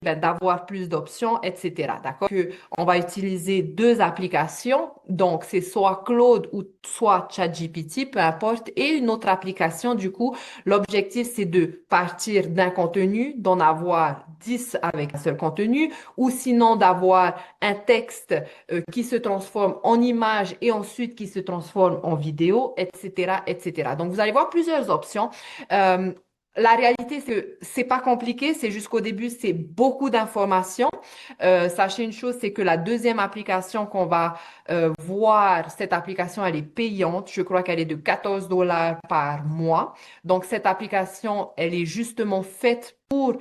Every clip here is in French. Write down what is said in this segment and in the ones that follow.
d'avoir plus d'options, etc. D'accord? On va utiliser deux applications, donc c'est soit Claude ou soit ChatGPT, peu importe, et une autre application. Du coup, l'objectif, c'est de partir d'un contenu, d'en avoir 10 avec un seul contenu, ou sinon d'avoir un texte qui se transforme en image et ensuite qui se transforme en vidéo, etc., etc. Donc, vous allez voir plusieurs options. Euh, la réalité, c'est que c'est pas compliqué, c'est jusqu'au début, c'est beaucoup d'informations. Sachez une chose, c'est que la deuxième application qu'on va voir, cette application, elle est payante. Je crois qu'elle est de 14 dollars par mois. Donc, cette application, elle est justement faite pour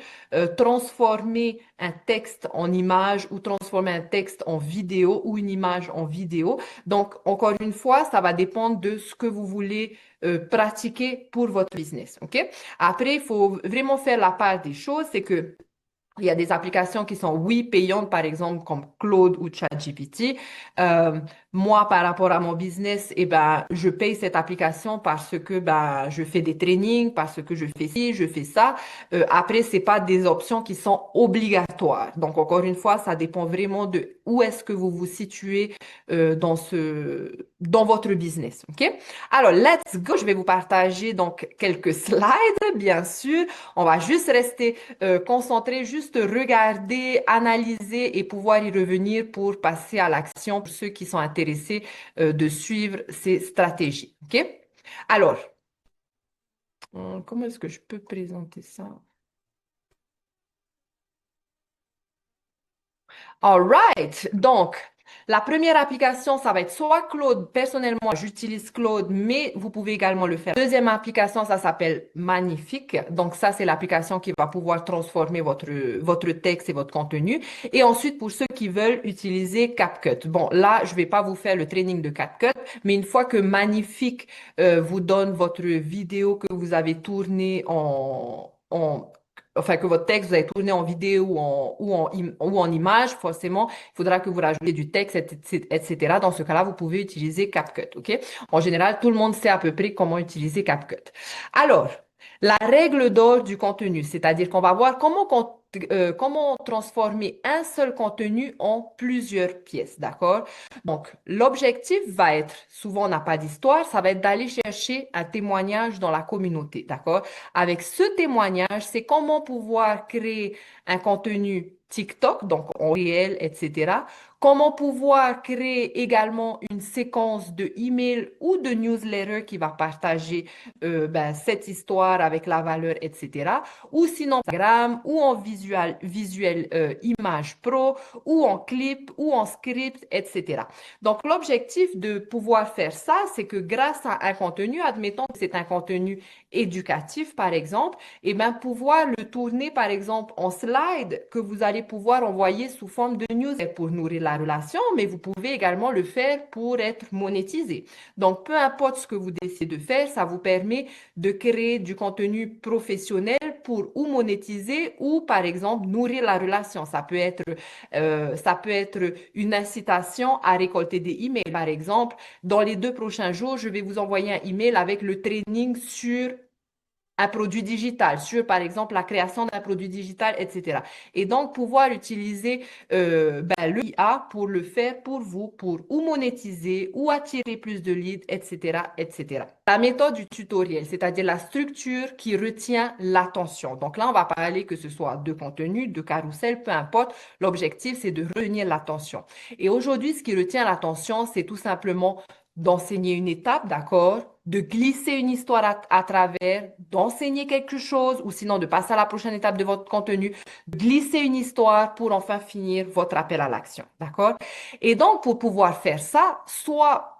transformer un texte en image ou transformer un texte en vidéo ou une image en vidéo. Donc, encore une fois, ça va dépendre de ce que vous voulez pratiquer pour votre business. OK? Après, il faut vraiment faire la part des choses. C'est que il y a des applications qui sont, oui, payantes, par exemple, comme Claude ou ChatGPT. Euh, Moi, par rapport à mon business, eh ben, je paye cette application parce que ben, je fais des trainings, parce que je fais ci, je fais ça. Après, c'est pas des options qui sont obligatoires. Donc, encore une fois, ça dépend vraiment de où est-ce que vous vous situez dans votre business. OK? Alors, let's go. Je vais vous partager donc quelques slides, bien sûr. On va juste rester concentrer, juste regarder, analyser et pouvoir y revenir pour passer à l'action pour ceux qui sont intéressés de suivre ces stratégies. OK? Alors, comment est-ce que je peux présenter ça? All right. Donc, la première application, ça va être soit Claude. Personnellement, j'utilise Claude, mais vous pouvez également le faire. Deuxième application, ça s'appelle Magnifique. Donc, ça, c'est l'application qui va pouvoir transformer votre texte et votre contenu. Et ensuite, pour ceux qui veulent utiliser CapCut. Bon, là, je vais pas vous faire le training de CapCut, mais une fois que Magnifique vous donne votre vidéo que vous avez tournée enfin que votre texte, vous avez tourné en vidéo ou en image, forcément, il faudra que vous rajoutiez du texte, etc. Dans ce cas-là, vous pouvez utiliser CapCut, OK? En général, tout le monde sait à peu près comment utiliser CapCut. Alors, la règle d'or du contenu, c'est-à-dire qu'on va voir comment transformer un seul contenu en plusieurs pièces, d'accord? Donc, l'objectif va être, souvent on n'a pas d'histoire, ça va être d'aller chercher un témoignage dans la communauté, d'accord? Avec ce témoignage, c'est comment pouvoir créer un contenu TikTok, donc en réel, etc. Comment pouvoir créer également une séquence de email ou de newsletter qui va partager ben, cette histoire avec la valeur, etc. Ou sinon Instagram, ou en visuel image pro, ou en clip, ou en script, etc. Donc, l'objectif de pouvoir faire ça, c'est que grâce à un contenu, admettons que c'est un contenu éducatif, par exemple, et bien pouvoir le tourner, par exemple, en slide que vous allez pouvoir envoyer sous forme de news pour nourrir la relation, mais vous pouvez également le faire pour être monétisé. Donc, peu importe ce que vous décidez de faire, ça vous permet de créer du contenu professionnel pour ou monétiser ou, par exemple, nourrir la relation. Ça peut être une incitation à récolter des emails. Par exemple, dans les 2 prochains jours, je vais vous envoyer un email avec le training sur un produit digital, sur par exemple la création d'un produit digital, etc. Et donc pouvoir utiliser ben, le IA pour le faire pour vous, pour ou monétiser ou attirer plus de leads, etc., etc. La méthode du tutoriel, c'est-à-dire la structure qui retient l'attention. Donc là, on va parler que ce soit de contenu, de carrousel, peu importe. L'objectif, c'est de retenir l'attention. Et aujourd'hui, ce qui retient l'attention, c'est tout simplement d'enseigner une étape, d'accord? De glisser une histoire à travers, d'enseigner quelque chose ou sinon de passer à la prochaine étape de votre contenu, glisser une histoire pour enfin finir votre appel à l'action, d'accord? Et donc, pour pouvoir faire ça, soit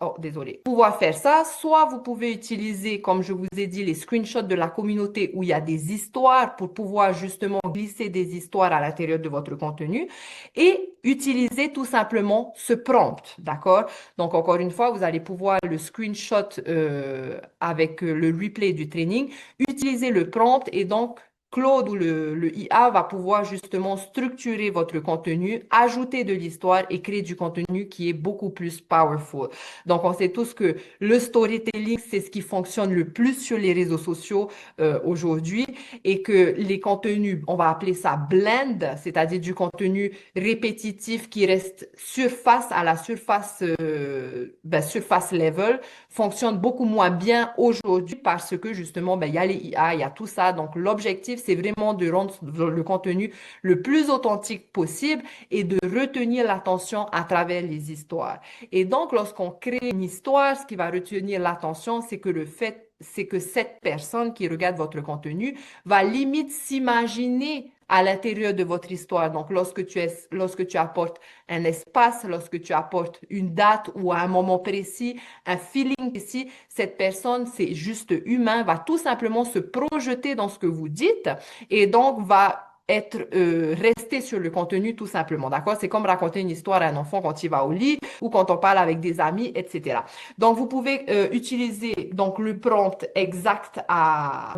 vous pouvez utiliser, comme je vous ai dit, les screenshots de la communauté où il y a des histoires pour pouvoir justement glisser des histoires à l'intérieur de votre contenu et utiliser tout simplement ce prompt, d'accord? Donc, encore une fois, vous allez pouvoir le screenshot avec le replay du training, utiliser le prompt et donc Claude ou le IA va pouvoir justement structurer votre contenu, ajouter de l'histoire et créer du contenu qui est beaucoup plus powerful. Donc, on sait tous que le storytelling, c'est ce qui fonctionne le plus sur les réseaux sociaux aujourd'hui et que les contenus, on va appeler ça blend, c'est-à-dire du contenu répétitif qui reste surface à la surface, surface level, fonctionne beaucoup moins bien aujourd'hui parce que justement, il y a les IA, il y a tout ça. Donc, l'objectif, c'est vraiment de rendre le contenu le plus authentique possible et de retenir l'attention à travers les histoires. Et donc, lorsqu'on crée une histoire, ce qui va retenir l'attention, c'est que cette personne qui regarde votre contenu va limite s'imaginer à l'intérieur de votre histoire. Donc, lorsque tu apportes un espace, lorsque tu apportes une date ou à un moment précis, un feeling précis, cette personne, c'est juste humain, va tout simplement se projeter dans ce que vous dites et donc va rester sur le contenu tout simplement, d'accord? C'est comme raconter une histoire à un enfant quand il va au lit ou quand on parle avec des amis, etc. Donc, vous pouvez utiliser donc le prompt exact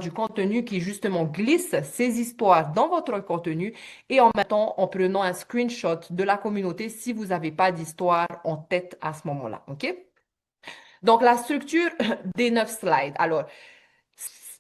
du contenu qui justement glisse ces histoires dans votre contenu et en même temps en prenant un screenshot de la communauté si vous n'avez pas d'histoire en tête à ce moment-là, OK? Donc, la structure des 9 slides. Alors,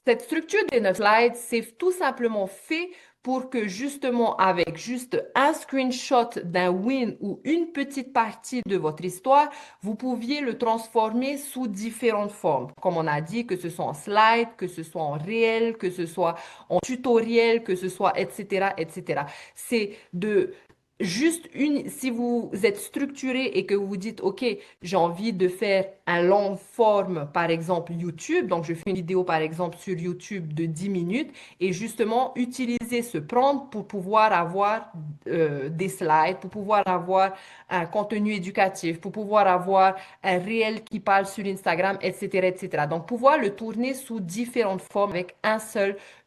cette structure des 9 slides, c'est tout simplement fait pour que justement avec juste un screenshot d'un win ou une petite partie de votre histoire, vous pouviez le transformer sous différentes formes. Comme on a dit, que ce soit en slide, que ce soit en réel, que ce soit en tutoriel, que ce soit, etc., etc. C'est de juste si vous êtes structuré et que vous vous dites, OK, j'ai envie de faire un long forme, par exemple YouTube, donc je fais une vidéo, par exemple, sur YouTube de 10 minutes et justement utiliser ce prompt pour pouvoir avoir des slides, pour pouvoir avoir un contenu éducatif, pour pouvoir avoir un réel qui parle sur Instagram, etc., etc. Donc, pouvoir le tourner sous différentes formes avec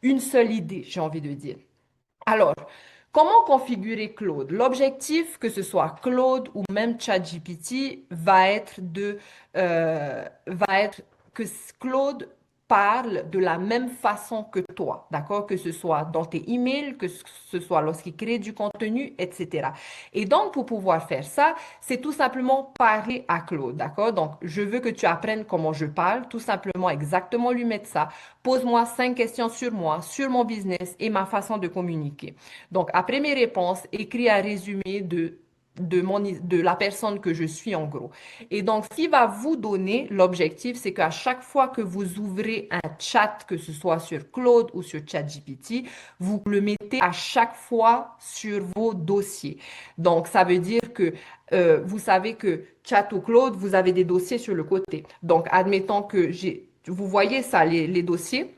une seule idée, j'ai envie de dire. Alors, comment configurer Claude? L'objectif, que ce soit Claude ou même ChatGPT, va être que Claude parle de la même façon que toi, d'accord? Que ce soit dans tes emails, que ce soit lorsqu'il crée du contenu, etc. Et donc, pour pouvoir faire ça, c'est tout simplement parler à Claude, d'accord? Donc, je veux que tu apprennes comment je parle, tout simplement exactement lui mettre ça. Pose-moi 5 questions sur moi, sur mon business et ma façon de communiquer. Donc, après mes réponses, écris un résumé de la personne que je suis en gros. Et donc, ce qui va vous donner l'objectif, c'est qu'à chaque fois que vous ouvrez un chat, que ce soit sur Claude ou sur ChatGPT, vous le mettez à chaque fois sur vos dossiers. Donc, ça veut dire que vous savez que Chat ou Claude, vous avez des dossiers sur le côté. Donc, admettons que vous voyez ça, les dossiers.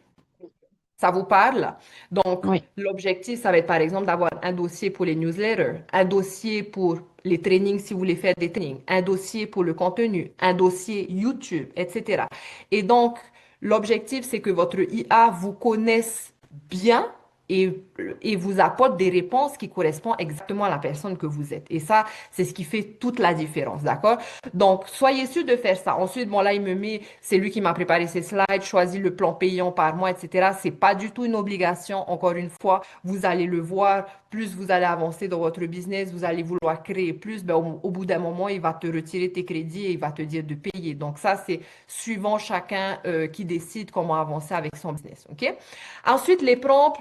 Ça vous parle? Donc, Oui, l'objectif, ça va être par exemple d'avoir un dossier pour les newsletters, un dossier pour les trainings si vous voulez faire des trainings, un dossier pour le contenu, un dossier YouTube, etc. Et donc, l'objectif, c'est que votre IA vous connaisse bien et, et vous apporte des réponses qui correspondent exactement à la personne que vous êtes. Et ça, c'est ce qui fait toute la différence, d'accord? Donc, soyez sûr de faire ça. Ensuite, bon, là, c'est lui qui m'a préparé ces slides, choisi le plan payant par mois, etc. C'est pas du tout une obligation. Encore une fois, vous allez le voir. Plus vous allez avancer dans votre business, vous allez vouloir créer plus, ben, au bout d'un moment, il va te retirer tes crédits et il va te dire de payer. Donc, ça, c'est suivant chacun, qui décide comment avancer avec son business. OK? Ensuite, le prompt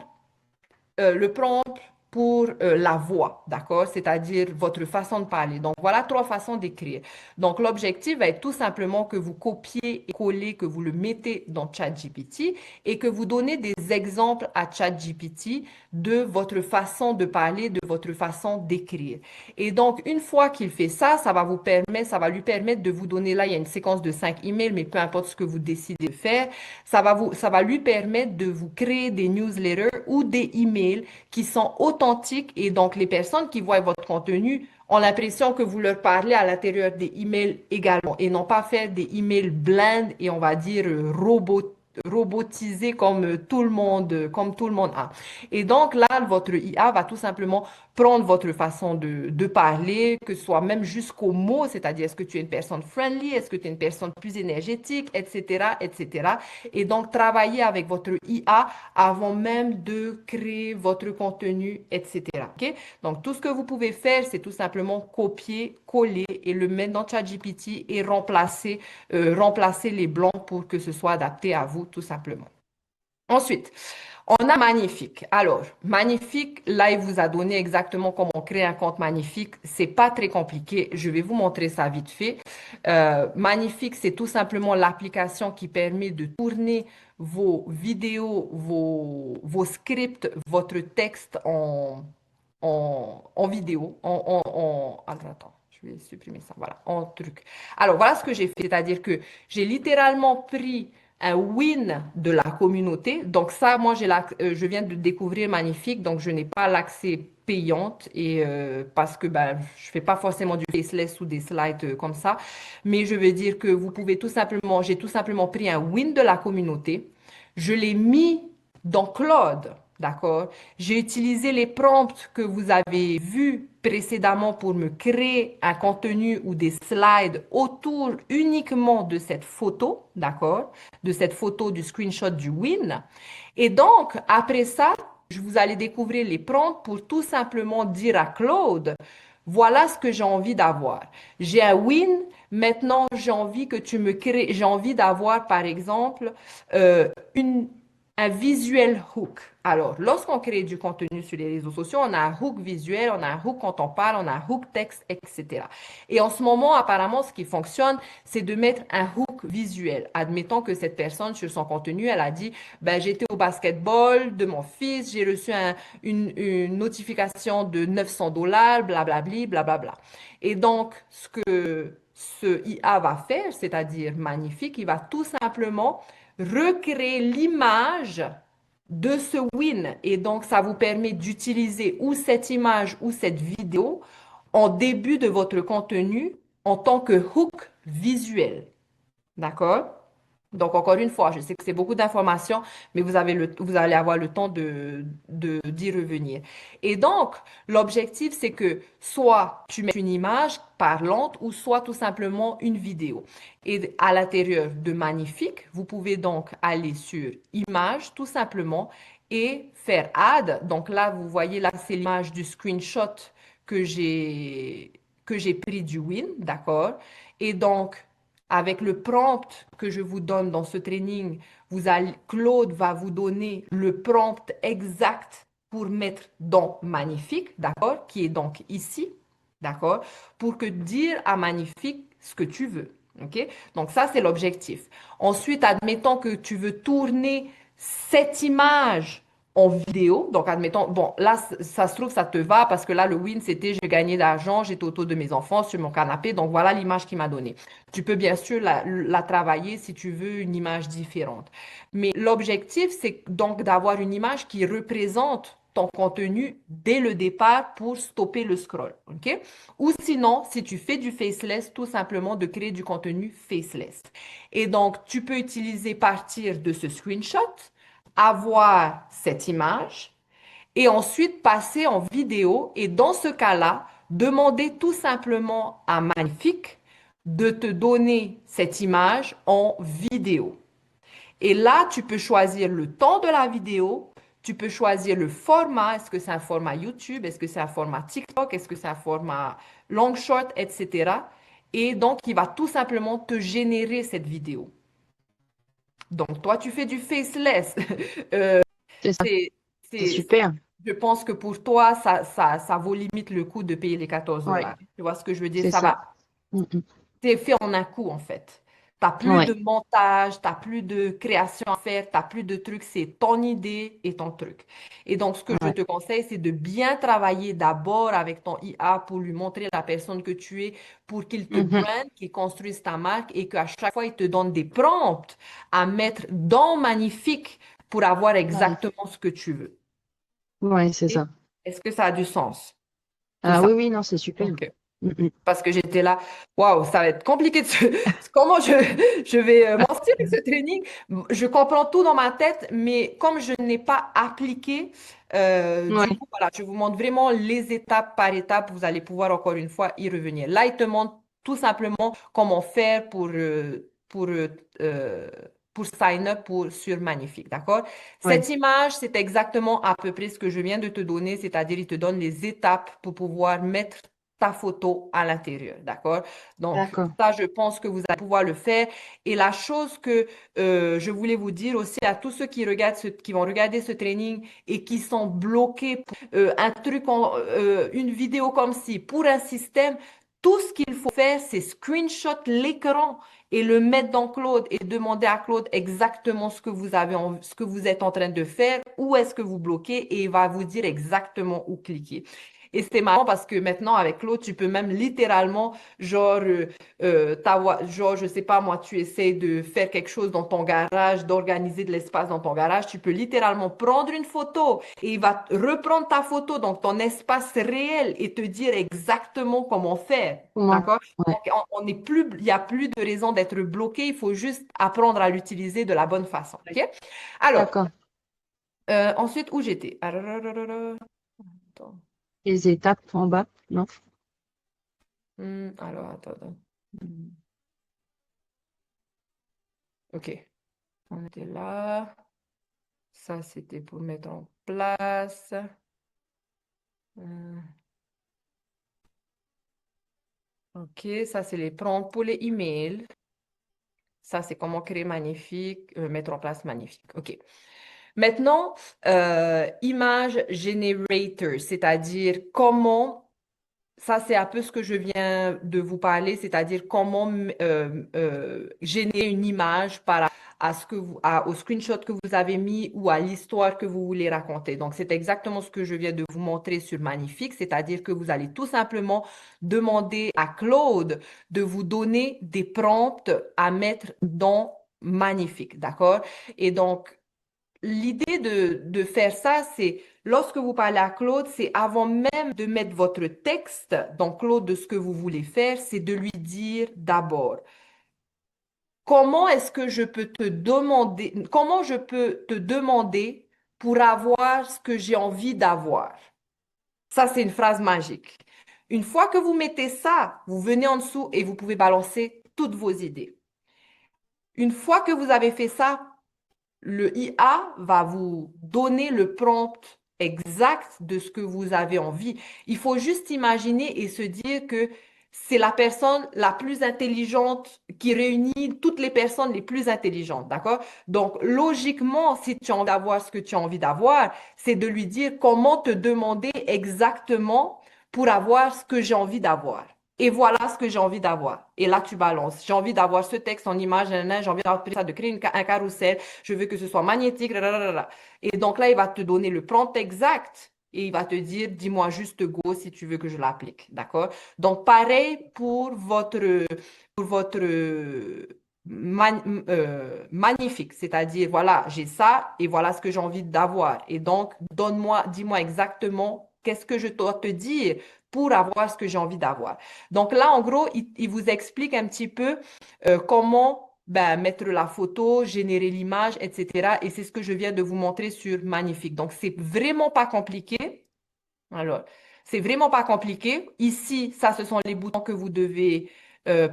pour la voix, d'accord? C'est-à-dire votre façon de parler. Donc, voilà 3 façons d'écrire. Donc, l'objectif va être tout simplement que vous copiez et collez, que vous le mettez dans ChatGPT et que vous donnez des exemples à ChatGPT de votre façon de parler, de votre façon d'écrire. Et donc, une fois qu'il fait ça, ça va lui permettre de vous donner, là, il y a une séquence de 5 emails, mais peu importe ce que vous décidez de faire, ça va lui permettre de vous créer des newsletters ou des emails qui sont authentiques et donc les personnes qui voient votre contenu ont l'impression que vous leur parlez à l'intérieur des emails également et non pas faire des emails blindes et on va dire robotisés comme tout le monde a. Et donc là, votre IA va tout simplement prendre votre façon de parler, que ce soit même jusqu'aux mots, c'est-à-dire est-ce que tu es une personne friendly, est-ce que tu es une personne plus énergétique, etc., etc. Et donc, travailler avec votre IA avant même de créer votre contenu, etc. OK? Donc, tout ce que vous pouvez faire, c'est tout simplement copier, coller et le mettre dans ChatGPT et remplacer les blancs pour que ce soit adapté à vous, tout simplement. Ensuite, on a Magnifique. Alors, Magnifique, là, il vous a donné exactement comment créer un compte Magnifique. C'est pas très compliqué. Je vais vous montrer ça vite fait. Magnifique, c'est tout simplement l'application qui permet de tourner vos vidéos, vos scripts, votre texte en vidéo, attends, je vais supprimer ça, voilà, en truc. Alors, voilà ce que j'ai fait, c'est-à-dire que j'ai littéralement pris un win de la communauté. Donc ça, moi, je viens de découvrir Magnifique, donc je n'ai pas l'accès payante et parce que ben, je fais pas forcément du faceless ou des slides comme ça, mais je veux dire que vous pouvez tout simplement, j'ai tout simplement pris un win de la communauté, je l'ai mis dans Claude, d'accord? J'ai utilisé les prompts que vous avez vus précédemment pour me créer un contenu ou des slides autour uniquement de cette photo, d'accord? De cette photo du screenshot du win. Et donc, après ça, vous allez découvrir les prompts pour tout simplement dire à Claude, voilà ce que j'ai envie d'avoir. J'ai un win, maintenant j'ai envie que tu me crées, j'ai envie d'avoir par exemple une un visuel hook. Alors, lorsqu'on crée du contenu sur les réseaux sociaux, on a un hook visuel, on a un hook quand on parle, on a un hook texte, etc. Et en ce moment, apparemment, ce qui fonctionne, c'est de mettre un hook visuel. Admettons que cette personne, sur son contenu, elle a dit, ben, j'étais au basketball de mon fils, j'ai reçu une notification de 900 dollars, blablabli, blablabla. Et donc, ce que ce IA va faire, c'est-à-dire magnifique, il va tout simplement recréer l'image de ce win. Et donc, ça vous permet d'utiliser ou cette image ou cette vidéo en début de votre contenu en tant que hook visuel. D'accord? Donc, encore une fois, je sais que c'est beaucoup d'informations, mais vous allez avoir le temps d'y revenir. Et donc, l'objectif, c'est que soit tu mets une image parlante ou soit tout simplement une vidéo. Et à l'intérieur de Magnifique, vous pouvez donc aller sur Image, tout simplement, et faire Add. Donc là, vous voyez, là, c'est l'image du screenshot que j'ai pris du Win, d'accord? Et donc, avec le prompt que je vous donne dans ce training, Claude va vous donner le prompt exact pour mettre dans Magnifique, d'accord, qui est donc ici, d'accord, pour que dire à Magnifique ce que tu veux. OK? Donc ça, c'est l'objectif. Ensuite, admettons que tu veux tourner cette image en vidéo. Donc, admettons, bon, là, ça se trouve, ça te va parce que là, le win, c'était j'ai gagné de l'argent, j'étais autour de mes enfants sur mon canapé. Donc, voilà l'image qu'il m'a donnée. Tu peux bien sûr la travailler si tu veux une image différente. Mais l'objectif, c'est donc d'avoir une image qui représente ton contenu dès le départ pour stopper le scroll. OK? Ou sinon, si tu fais du faceless, tout simplement de créer du contenu faceless. Et donc, tu peux utiliser partir de ce screenshot, avoir cette image et ensuite passer en vidéo. Et dans ce cas-là, demander tout simplement à Magnifique de te donner cette image en vidéo. Et là, tu peux choisir le temps de la vidéo, tu peux choisir le format, est-ce que c'est un format YouTube, est-ce que c'est un format TikTok, est-ce que c'est un format long short, etc. Et donc, il va tout simplement te générer cette vidéo. Donc, toi, tu fais du faceless. C'est ça. C'est, C'est c'est, super. je pense que pour toi, ça vaut limite le coup de payer les 14 Ouais, dollars. Tu vois ce que je veux dire? c'est Ça ça. va, Mm, mm. c'est fait en un coup, en fait. T'as plus de Ouais, montage, t'as plus de création à faire, t'as plus de trucs, c'est ton idée et ton truc. Et donc, ce que je ouais. te conseille, c'est de bien travailler d'abord avec ton IA pour lui montrer la personne que tu es, pour qu'il te Mhm. brand, qu'il construise ta marque et qu'à chaque fois, il te donne des prompts à mettre dans Magnifique pour avoir Ouais, exactement ce que tu veux. ouais, c'est Et ça. est-ce que ça a du sens, tout Ah ça? oui, oui, non, c'est super. OK. Mhm. Parce que j'étais là, waouh, ça va être compliqué comment je vais m'en sortir avec ce training. Je comprends tout dans ma tête, mais comme je n'ai pas appliqué, du Ouais, coup, voilà, je vous montre vraiment les étapes par étape. Vous allez pouvoir encore une fois y revenir. Là, il te montre tout simplement comment faire euh, pour sign up sur Magnifique, d'accord? ouais, Cette image, c'est exactement à peu près ce que je viens de te donner, c'est-à-dire il te donne les étapes pour pouvoir mettre ta photo à l'intérieur, d'accord? Donc, d'accord. ça, je pense que vous allez pouvoir le faire. Et la chose que je voulais vous dire aussi à tous ceux qui regardent qui vont regarder ce training et qui sont bloqués pour un truc, une vidéo comme ci, pour un système, tout ce qu'il faut faire, c'est screenshot l'écran et le mettre dans Claude et demander à Claude exactement ce que ce que vous êtes en train de faire, où est-ce que vous bloquez et il va vous dire exactement où cliquer. Et c'était marrant parce que maintenant, avec Claude, tu peux même littéralement, genre, je sais pas, moi, tu essaies de faire quelque chose dans ton garage, d'organiser de l'espace dans ton garage, tu peux littéralement prendre une photo et il va reprendre ta photo, donc ton espace réel et te dire exactement comment faire. Comment? D'accord? Ouais, Donc, on n'est plus, il n'y a plus de raison d'être bloqué, il faut juste apprendre à l'utiliser de la bonne façon. OK? Alors, d'accord. ensuite, où j'étais? Attends. Les étapes en bas, non? Alors, attends. Hmm. OK. On était là. Ça, c'était pour mettre en place. Hmm. OK. Ça, c'est les prompts pour les emails. Ça, c'est comment créer magnifique, mettre en place magnifique. OK. Maintenant, image generator, c'est-à-dire comment, ça c'est un peu ce que je viens de vous parler, c'est-à-dire comment générer une image à au screenshot que vous avez mis ou à l'histoire que vous voulez raconter. Donc, c'est exactement ce que je viens de vous montrer sur Magnifique, c'est-à-dire que vous allez tout simplement demander à Claude de vous donner des prompts à mettre dans Magnifique, d'accord? Et donc, l'idée de faire ça, c'est lorsque vous parlez à Claude, c'est avant même de mettre votre texte dans Claude de ce que vous voulez faire, c'est de lui dire d'abord, comment est-ce que je peux te demander, comment je peux te demander pour avoir ce que j'ai envie d'avoir? Ça, c'est une phrase magique. Une fois que vous mettez ça, vous venez en dessous et vous pouvez balancer toutes vos idées. Une fois que vous avez fait ça, le IA va vous donner le prompt exact de ce que vous avez envie. Il faut juste imaginer et se dire que c'est la personne la plus intelligente qui réunit toutes les personnes les plus intelligentes, d'accord? Donc, logiquement, si tu as envie d'avoir ce que tu as envie d'avoir, c'est de lui dire comment te demander exactement pour avoir ce que j'ai envie d'avoir. Et voilà ce que j'ai envie d'avoir. Et là, tu balances. J'ai envie d'avoir ce texte en image, nanana, j'ai envie d'avoir ça, de créer un carrousel, je veux que ce soit magnétique, rararara. Et donc là, il va te donner le prompt exact et il va te dire, dis-moi juste go si tu veux que je l'applique. D'accord? Donc, pareil pour votre magnifique, c'est-à-dire, voilà, j'ai ça et voilà ce que j'ai envie d'avoir. Et donc, dis-moi exactement qu'est-ce que je dois te dire pour avoir ce que j'ai envie d'avoir. Donc là, en gros, il vous explique un petit peu comment ben, mettre la photo, générer l'image, etc. Et c'est ce que je viens de vous montrer sur Magnifique. Donc, c'est vraiment pas compliqué. Alors, c'est vraiment pas compliqué. Ici, ça, ce sont les boutons que vous devez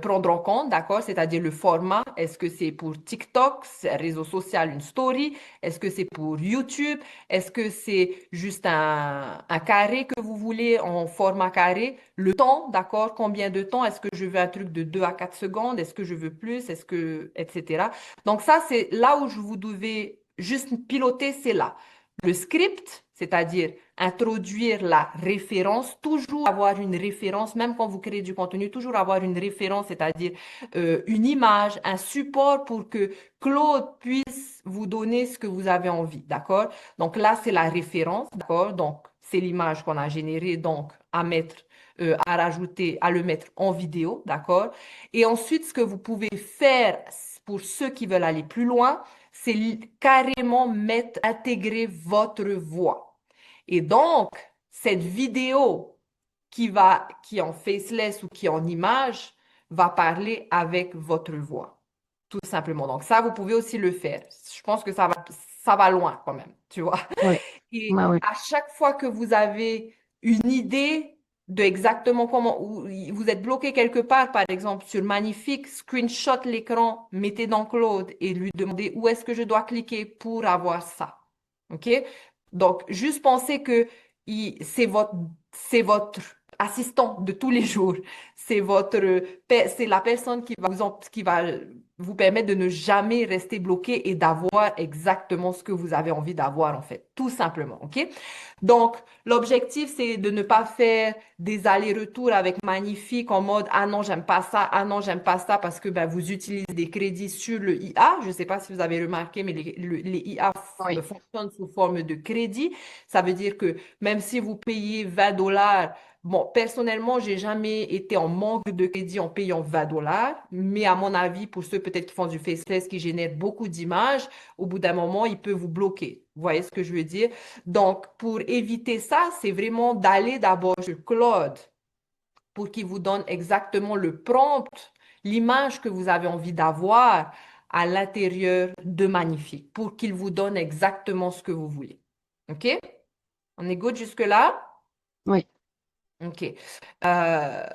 prendre en compte, d'accord? C'est-à-dire le format. Est-ce que c'est pour TikTok, c'est un réseau social, une story? Est-ce que c'est pour YouTube? Est-ce que c'est juste un carré que vous voulez en format carré? Le temps, d'accord? Combien de temps? Est-ce que je veux un truc de 2 à 4 secondes? Est-ce que je veux plus? Etc. Donc ça, c'est là où vous devez juste piloter, c'est là. Le script, c'est-à-dire introduire la référence, toujours avoir une référence, même quand vous créez du contenu, toujours avoir une référence, c'est-à-dire une image, un support pour que Claude puisse vous donner ce que vous avez envie, d'accord? Donc là, c'est la référence, d'accord? Donc, c'est l'image qu'on a générée, donc à mettre, à rajouter, à le mettre en vidéo, d'accord? Et ensuite, ce que vous pouvez faire pour ceux qui veulent aller plus loin, c'est carrément intégrer votre voix. Et donc, cette vidéo qui est en faceless ou qui est en image, va parler avec votre voix, tout simplement. Donc ça, vous pouvez aussi le faire. Je pense que ça va loin quand même, tu vois. Oui, Et ouais, ouais. à chaque fois que vous avez une idée de exactement comment, ou vous êtes bloqué quelque part, par exemple, sur Magnifique, screenshot l'écran, mettez dans Claude et lui demandez où est-ce que je dois cliquer pour avoir ça. OK? Donc, juste pensez que c'est votre assistant de tous les jours. C'est la personne qui va vous permettre de ne jamais rester bloqué et d'avoir exactement ce que vous avez envie d'avoir, en fait, tout simplement. OK? Donc, l'objectif, c'est de ne pas faire des allers-retours avec Magnifique en mode, ah non, j'aime pas ça, ah non, j'aime pas ça, parce que ben, vous utilisez des crédits sur le IA. Je ne sais pas si vous avez remarqué, mais les IA Oui, fonctionnent sous forme de crédit. Ça veut dire que même si vous payez 20 dollars, bon, personnellement, j'ai jamais été en manque de crédit en payant 20 dollars, mais à mon avis, pour ceux peut-être qui font du faceless, qui génèrent beaucoup d'images, au bout d'un moment, il peut vous bloquer. Vous voyez ce que je veux dire? Donc, pour éviter ça, c'est vraiment d'aller d'abord sur Claude pour qu'il vous donne exactement le prompt, l'image que vous avez envie d'avoir à l'intérieur de Magnifique, pour qu'il vous donne exactement ce que vous voulez. OK? On est good jusque-là? oui. OK. Euh,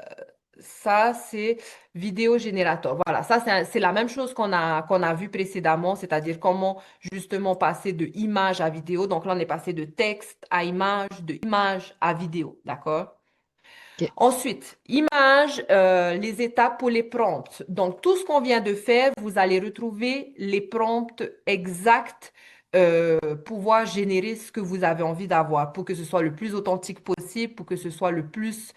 Ça, c'est vidéo générateur. Voilà, ça, c'est la même chose qu'on a vu précédemment, c'est-à-dire comment justement passer de image à vidéo. Donc là, on est passé de texte à image, de image à vidéo. D'accord? Ok. Ensuite, image, les étapes pour les prompts. Donc, tout ce qu'on vient de faire, vous allez retrouver les prompts exacts, pouvoir générer ce que vous avez envie d'avoir pour que ce soit le plus authentique possible, pour que ce soit le plus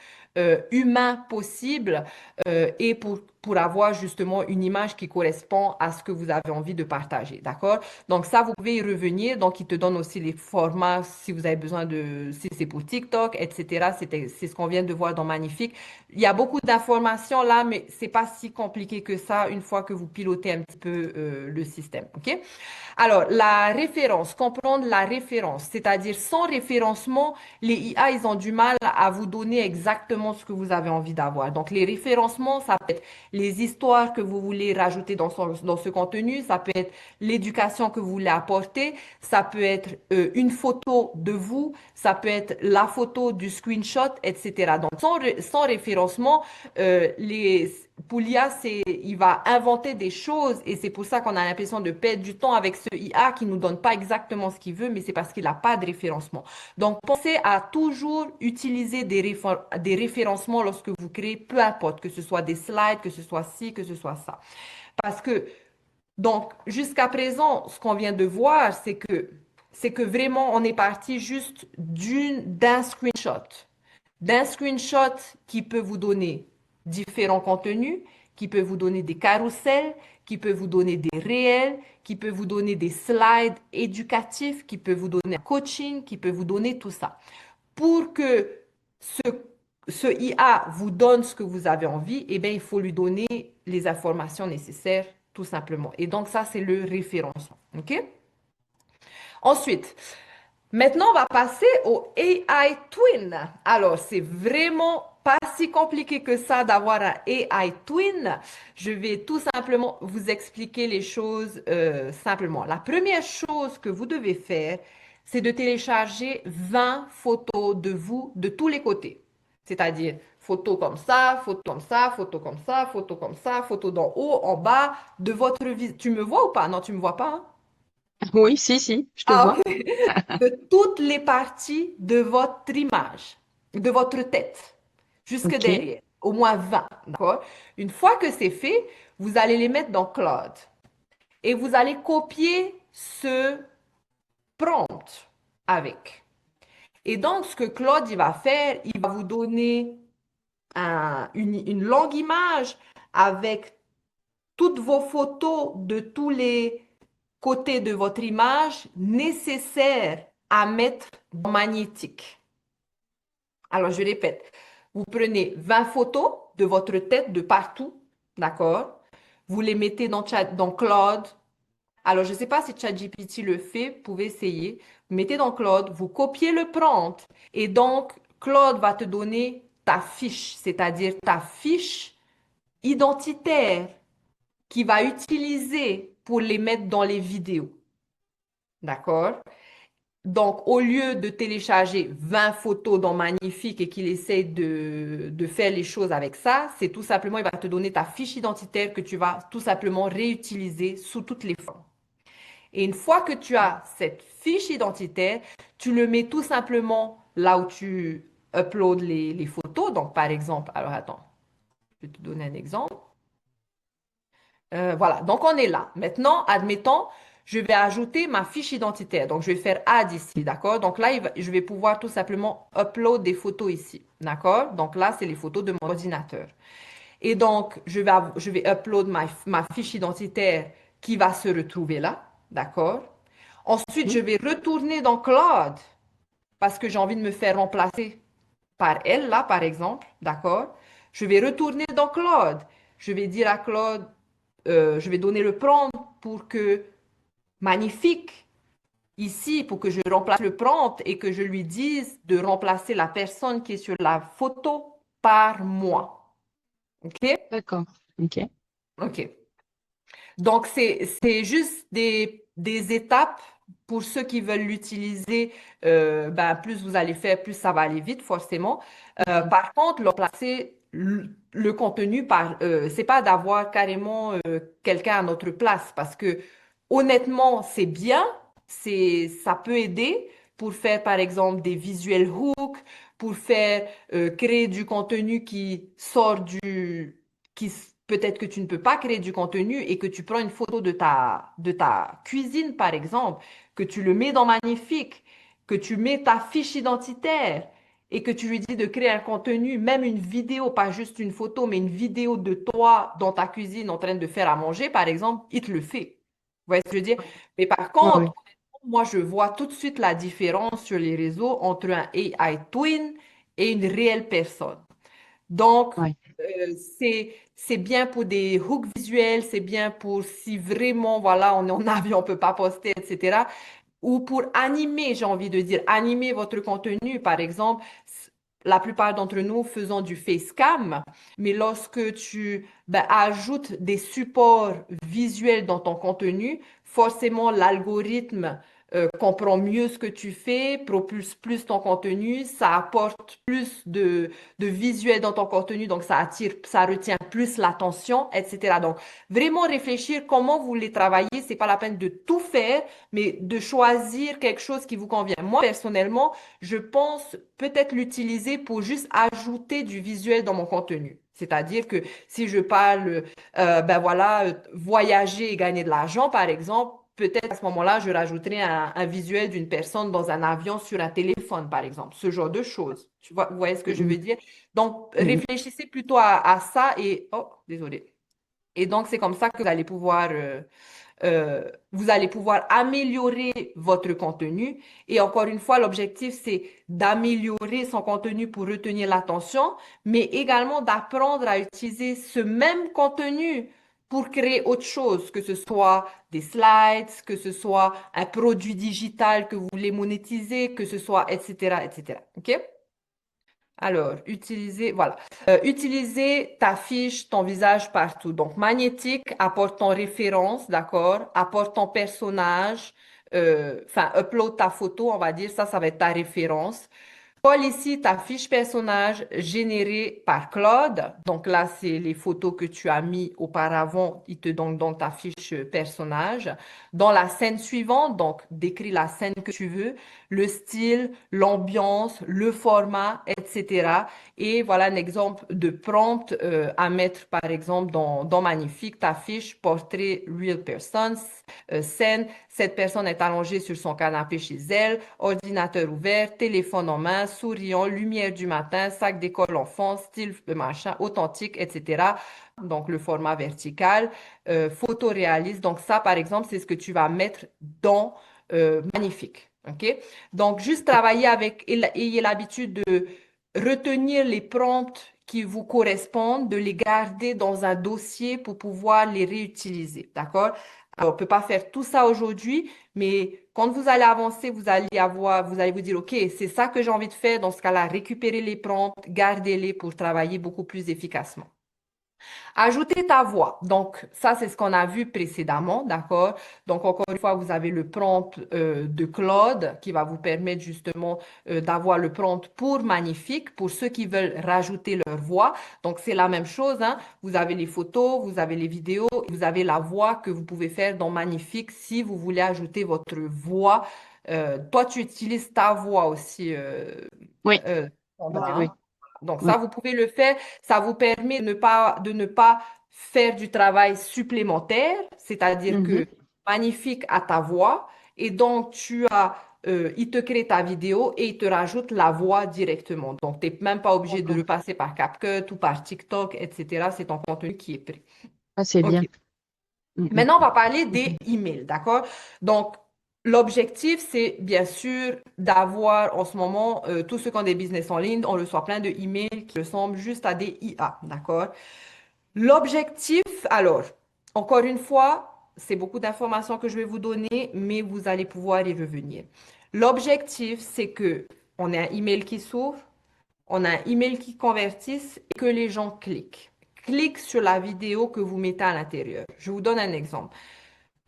humain possible et pour avoir justement une image qui correspond à ce que vous avez envie de partager. D'accord? Donc, ça, vous pouvez y revenir. Donc, il te donne aussi les formats si vous avez besoin si c'est pour TikTok, etc. C'est ce qu'on vient de voir dans Magnifique. Il y a beaucoup d'informations là, mais c'est pas si compliqué que ça une fois que vous pilotez un petit peu le système. OK? Alors, la référence, comprendre la référence, c'est-à-dire sans référencement, les IA, ils ont du mal à vous donner exactement ce que vous avez envie d'avoir. Donc, les référencements, ça peut être les histoires que vous voulez rajouter dans ce contenu, ça peut être l'éducation que vous voulez apporter, ça peut être une photo de vous, ça peut être la photo du screenshot, etc. Donc, sans référencement, pour l'IA, il va inventer des choses et c'est pour ça qu'on a l'impression de perdre du temps avec ce IA qui nous donne pas exactement ce qu'il veut, mais c'est parce qu'il n'a pas de référencement. Donc, pensez à toujours utiliser des référencements lorsque vous créez, peu importe, que ce soit des slides, que ce soit ci, que ce soit ça. Parce que, donc, jusqu'à présent, ce qu'on vient de voir, c'est que vraiment, on est parti juste d'un screenshot qui peut vous donner différents contenus, qui peut vous donner des carousels, qui peut vous donner des réels, qui peut vous donner des slides éducatifs, qui peut vous donner un coaching, qui peut vous donner tout ça. Pour que ce, ce IA vous donne ce que vous avez envie, eh bien, il faut lui donner les informations nécessaires, tout simplement. Et donc, ça, c'est le référencement. OK? Ensuite, maintenant, on va passer au AI Twin. Alors, c'est vraiment pas si compliqué que ça d'avoir un AI Twin. Je vais tout simplement vous expliquer les choses simplement. La première chose que vous devez faire, c'est de télécharger 20 photos de vous de tous les côtés. C'est-à-dire photos comme ça, photos comme ça, photos comme ça, photos comme ça, photos d'en haut, en bas, de votre vie. Tu me vois ou pas? Non, tu me vois pas, hein? Oui, si, si, je te Ah, vois. ok. De toutes les parties de votre image, de votre tête, jusque Ok, derrière, au moins 20, d'accord? Une fois que c'est fait, vous allez les mettre dans Claude et vous allez copier ce prompt avec. Et donc, ce que Claude il va faire, il va vous donner une longue image avec toutes vos photos de tous les côtés de votre image nécessaires à mettre dans magnétique. Alors, je répète, vous prenez 20 photos de votre tête de partout, d'accord? Vous les mettez dans Claude. Alors, je ne sais pas si ChatGPT le fait, vous pouvez essayer. Vous mettez dans Claude, vous copiez le prompt et donc Claude va te donner ta fiche, c'est-à-dire ta fiche identitaire qui va utiliser pour les mettre dans les vidéos. D'accord? Donc, au lieu de télécharger 20 photos dans Magnifique et qu'il essaye de faire les choses avec ça, c'est tout simplement, il va te donner ta fiche identitaire que tu vas tout simplement réutiliser sous toutes les formes. Et une fois que tu as cette fiche identitaire, tu le mets tout simplement là où tu uploads les photos. Donc, par exemple, alors attends, je vais te donner un exemple. Voilà, donc on est là. Maintenant, admettons, je vais ajouter ma fiche identitaire. Donc, je vais faire add ici, d'accord? Donc là, je vais pouvoir tout simplement upload des photos ici, d'accord? Donc là, c'est les photos de mon ordinateur. Et donc, je vais upload ma fiche identitaire qui va se retrouver là, d'accord? Ensuite, je Oui, vais retourner dans Claude parce que j'ai envie de me faire remplacer par elle, là, par exemple, d'accord? Je vais retourner dans Claude. Je vais dire à Claude, je vais donner le prompt pour que, magnifique, ici, pour que je remplace le prompt et que je lui dise de remplacer la personne qui est sur la photo par moi. OK? d'accord. Ok. OK. Donc, c'est juste des étapes pour ceux qui veulent l'utiliser. Ben, plus vous allez faire, plus ça va aller vite, forcément. Mhm. Par contre, leur placer le contenu, c'est pas d'avoir carrément quelqu'un à notre place, parce que honnêtement, c'est bien, ça peut aider pour faire, par exemple, des visuels hooks, pour faire créer du contenu qui sort peut-être que tu ne peux pas créer du contenu et que tu prends une photo de ta cuisine, par exemple, que tu le mets dans Magnifique, que tu mets ta fiche identitaire et que tu lui dis de créer un contenu, même une vidéo, pas juste une photo, mais une vidéo de toi dans ta cuisine en train de faire à manger, par exemple, il te le fait. Vous voyez ce que je veux dire? Mais par Ouais, contre, ouais, moi, je vois tout de suite la différence sur les réseaux entre un AI twin et une réelle personne. Donc, ouais. c'est bien pour des hooks visuels, c'est bien pour si vraiment, voilà, on est en avion, on peut pas poster, etc. Ou pour animer, j'ai envie de dire, animer votre contenu. Par exemple, la plupart d'entre nous faisons du facecam, mais lorsque tu ajoutes des supports visuels dans ton contenu, forcément, l'algorithme comprend mieux ce que tu fais, propulse plus ton contenu, ça apporte plus de visuels dans ton contenu, donc ça attire, ça retient plus l'attention, etc. Donc, vraiment réfléchir comment vous les travaillez, c'est pas la peine de tout faire, mais de choisir quelque chose qui vous convient. Moi, personnellement, je pense peut-être l'utiliser pour juste ajouter du visuel dans mon contenu. C'est-à-dire que si je parle, voilà, voyager et gagner de l'argent, par exemple, peut-être à ce moment-là, je rajouterai un visuel d'une personne dans un avion sur un téléphone, par exemple. Ce genre de choses. Tu vois, vous voyez ce que je Mhm. veux dire? Donc, Mhm. réfléchissez plutôt à ça et... Oh, désolé. Et donc, c'est comme ça que vous allez pouvoir améliorer votre contenu. Et encore une fois, l'objectif, c'est d'améliorer son contenu pour retenir l'attention, mais également d'apprendre à utiliser ce même contenu pour créer autre chose, que ce soit des slides, que ce soit un produit digital que vous voulez monétiser, que ce soit, etc., etc. OK? Alors, voilà. Utiliser ta fiche, ton visage partout. Donc, magnétique, apporte ton référence, d'accord? Apporte ton personnage. Enfin, upload ta photo, on va dire. Ça va être ta référence. Colle ici ta fiche personnage générée par Claude. Donc là, c'est les photos que tu as mis auparavant. Il te donne donc ta fiche personnage. Dans la scène suivante, donc décris la scène que tu veux, le style, l'ambiance, le format, etc. Et voilà un exemple de prompt à mettre, par exemple, dans Magnifique, ta fiche portrait real person, scène. Cette personne est allongée sur son canapé chez elle, ordinateur ouvert, téléphone en main, souriant, lumière du matin, sac d'école enfant, style machin, authentique, etc. Donc, le format vertical, photo réaliste. Donc, ça, par exemple, c'est ce que tu vas mettre dans Magnifique. OK? Donc, juste travailler avec, ayez l'habitude de retenir les prompts qui vous correspondent, de les garder dans un dossier pour pouvoir les réutiliser. D'accord? Alors, on ne peut pas faire tout ça aujourd'hui, mais quand vous allez avancer, vous allez vous dire, OK, c'est ça que j'ai envie de faire. Dans ce cas-là, récupérez les prompts, gardez-les pour travailler beaucoup plus efficacement. Ajouter ta voix. Donc, ça, c'est ce qu'on a vu précédemment, d'accord? Donc, encore une fois, vous avez le prompt de Claude qui va vous permettre justement d'avoir le prompt pour Magnifique, pour ceux qui veulent rajouter leur voix. Donc, c'est la même chose, hein? Vous avez les photos, vous avez les vidéos, vous avez la voix que vous pouvez faire dans Magnifique si vous voulez ajouter votre voix. Toi, tu utilises ta voix aussi, Oui, oui, Sandra, oui, hein? Donc ça, oui. vous pouvez le faire. Ça vous permet de ne pas faire du travail supplémentaire, c'est-à-dire Mhm. que magnifique à ta voix. Et donc, il te crée ta vidéo et il te rajoute la voix directement. Donc, tu n'es même pas obligé de D'accord. le passer par CapCut ou par TikTok, etc. C'est ton contenu qui est pris. Ah, c'est OK. bien. Mhm. Maintenant, on va parler Mhm. des emails, d'accord? Donc, l'objectif, c'est bien sûr d'avoir en ce moment, tous ceux qui ont des business en ligne, on reçoit plein de emails qui ressemblent juste à des IA, d'accord? L'objectif, alors, encore une fois, c'est beaucoup d'informations que je vais vous donner, mais vous allez pouvoir y revenir. L'objectif, c'est que on ait un email qui s'ouvre, on a un email qui convertisse et que les gens cliquent. Cliquent sur la vidéo que vous mettez à l'intérieur. Je vous donne un exemple.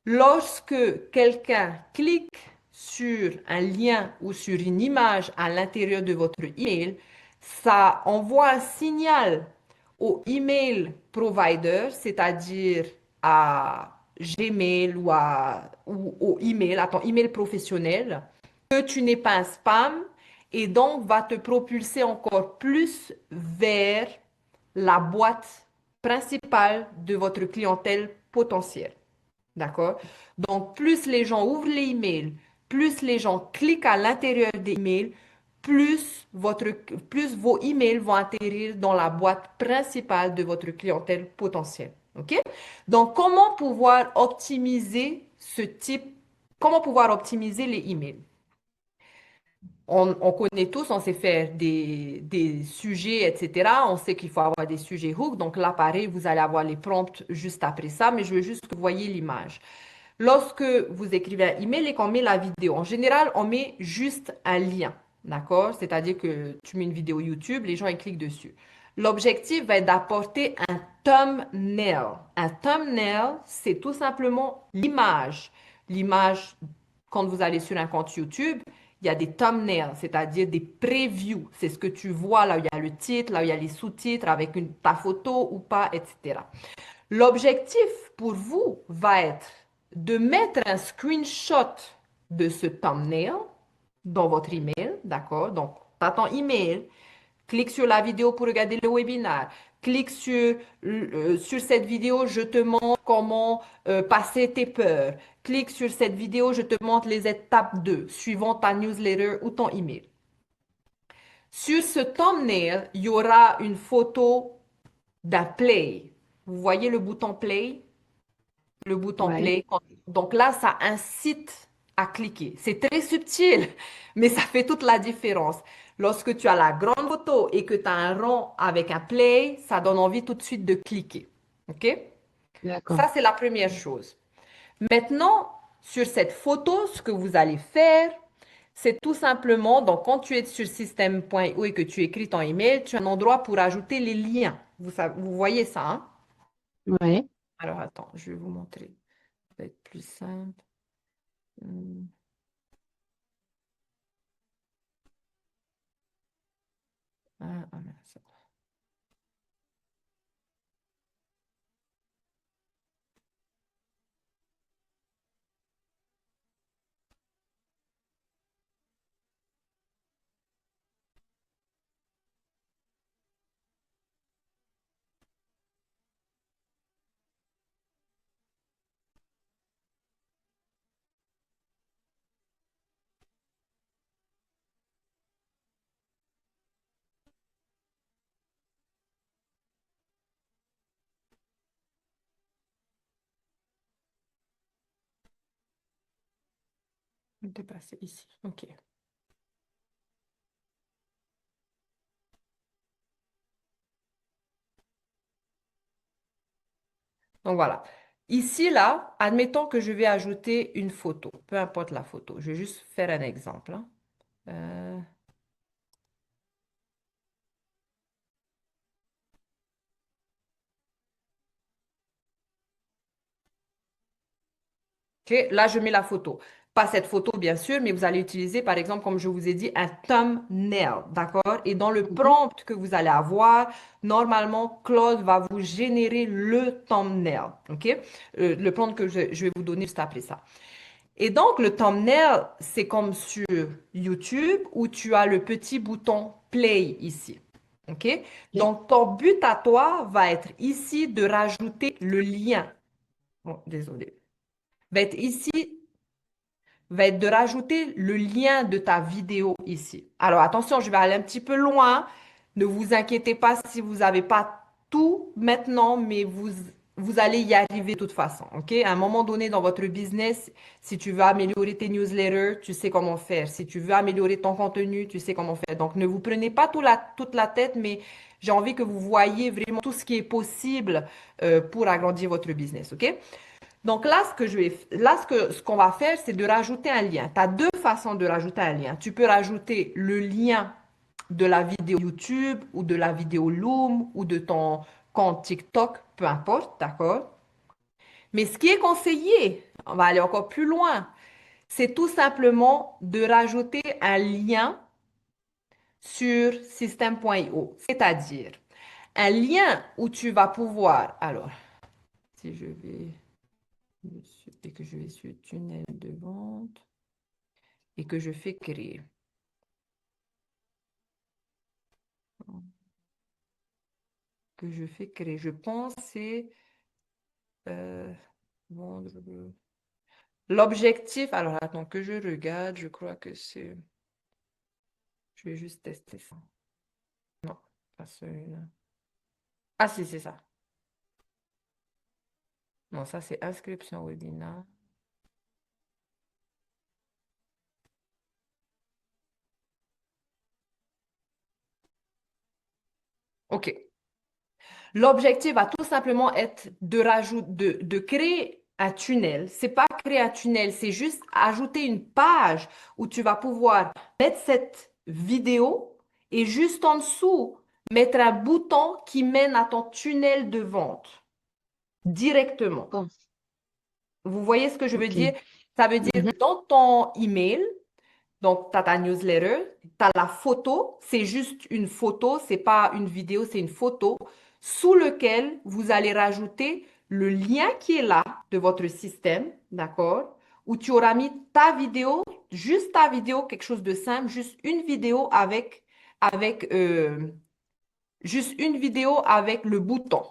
Lorsque quelqu'un clique sur un lien ou sur une image à l'intérieur de votre email, ça envoie un signal au email provider, c'est-à-dire à Gmail ou au email, à ton email professionnel, que tu n'es pas un spam et donc va te propulser encore plus vers la boîte principale de votre clientèle potentielle. D'accord? Donc, plus les gens ouvrent les emails, plus les gens cliquent à l'intérieur des emails, plus vos emails vont atterrir dans la boîte principale de votre clientèle potentielle. OK? Donc, comment pouvoir optimiser les emails? On connaît tous, on sait faire des sujets, etc. On sait qu'il faut avoir des sujets hook. Donc là, pareil, vous allez avoir les prompts juste après ça, mais je veux juste que vous voyez l'image. Lorsque vous écrivez un email et qu'on met la vidéo, en général, on met juste un lien, d'accord? C'est-à-dire que tu mets une vidéo YouTube, les gens ils cliquent dessus. L'objectif va être d'apporter un thumbnail. Un thumbnail, c'est tout simplement l'image. L'image, quand vous allez sur un compte YouTube, il y a des thumbnails, c'est-à-dire des previews. C'est ce que tu vois là où il y a le titre, là où il y a les sous-titres avec ta photo ou pas, etc. L'objectif pour vous va être de mettre un screenshot de ce thumbnail dans votre email, d'accord? Donc, tu as ton email, clique sur la vidéo pour regarder le webinaire, clique sur cette vidéo, je te montre comment passer tes peurs, clique sur cette vidéo, je te montre les étapes 2 suivant ta newsletter ou ton email. Sur ce thumbnail, il y aura une photo d'un play. Vous voyez le bouton play? Le bouton Ouais, play. Donc là, ça incite à cliquer. C'est très subtil, mais ça fait toute la différence. Lorsque tu as la grande photo et que tu as un rond avec un play, ça donne envie tout de suite de cliquer. OK? d'accord. Ça, c'est la première chose. Maintenant, sur cette photo, ce que vous allez faire, c'est tout simplement, donc quand tu es sur système.io et que tu écris ton email, tu as un endroit pour ajouter les liens. Vous voyez ça, hein? Ouais, Alors, attends, je vais vous montrer. Ça va être plus simple. Hmm. Mince. Dépasser ici. OK. Donc voilà. Ici, là, admettons que je vais ajouter une photo, peu importe la photo. Je vais juste faire un exemple, hein. Euh, OK, là, je mets la photo. Pas cette photo, bien sûr, mais vous allez utiliser, par exemple, comme je vous ai dit, un thumbnail, d'accord? Et dans le Mhm. prompt que vous allez avoir, normalement, Claude va vous générer le thumbnail, OK? Le prompt que je vais vous donner juste après ça. Et donc, le thumbnail, c'est comme sur YouTube où tu as le petit bouton play ici. OK? Ok. Donc, ton but à toi va être ici de rajouter le lien. Oh, désolé. Va être ici va être de rajouter le lien de ta vidéo ici. Alors attention, je vais aller un petit peu loin. Ne vous inquiétez pas si vous n'avez pas tout maintenant, mais vous allez y arriver de toute façon. OK? À un moment donné dans votre business, si tu veux améliorer tes newsletters, tu sais comment faire. Si tu veux améliorer ton contenu, tu sais comment faire. Donc ne vous prenez pas toute la tête, mais j'ai envie que vous voyez vraiment tout ce qui est possible pour agrandir votre business. OK? Donc là, ce qu'on va faire, c'est de rajouter un lien. Tu as deux façons de rajouter un lien. Tu peux rajouter le lien de la vidéo YouTube ou de la vidéo Loom ou de ton compte TikTok, peu importe, d'accord? Mais ce qui est conseillé, on va aller encore plus loin, c'est tout simplement de rajouter un lien sur système.io, c'est-à-dire un lien où tu vas pouvoir, alors, si je vais et que je vais sur tunnel de vente et que je fais créer. Que je fais créer. Je pense que c'est euh, vendre. L'objectif, alors attends que je regarde, je crois que c'est. Je vais juste tester ça. Non, pas celui-là. Ah si, c'est ça. Non, ça c'est inscription webinaire. OK. L'objectif va tout simplement être de créer un tunnel. C'est pas créer un tunnel, c'est juste ajouter une page où tu vas pouvoir mettre cette vidéo et juste en dessous, mettre un bouton qui mène à ton tunnel de vente directement. Bon, Vous voyez ce que je veux ok. dire? Ça veut dire Mhm. dans ton email, donc, tu as ta newsletter, tu as la photo, c'est juste une photo, c'est pas une vidéo, c'est une photo, sous lequel vous allez rajouter le lien qui est là de votre système, d'accord? Où tu auras mis ta vidéo, juste ta vidéo, quelque chose de simple, juste une vidéo avec juste une vidéo avec le bouton.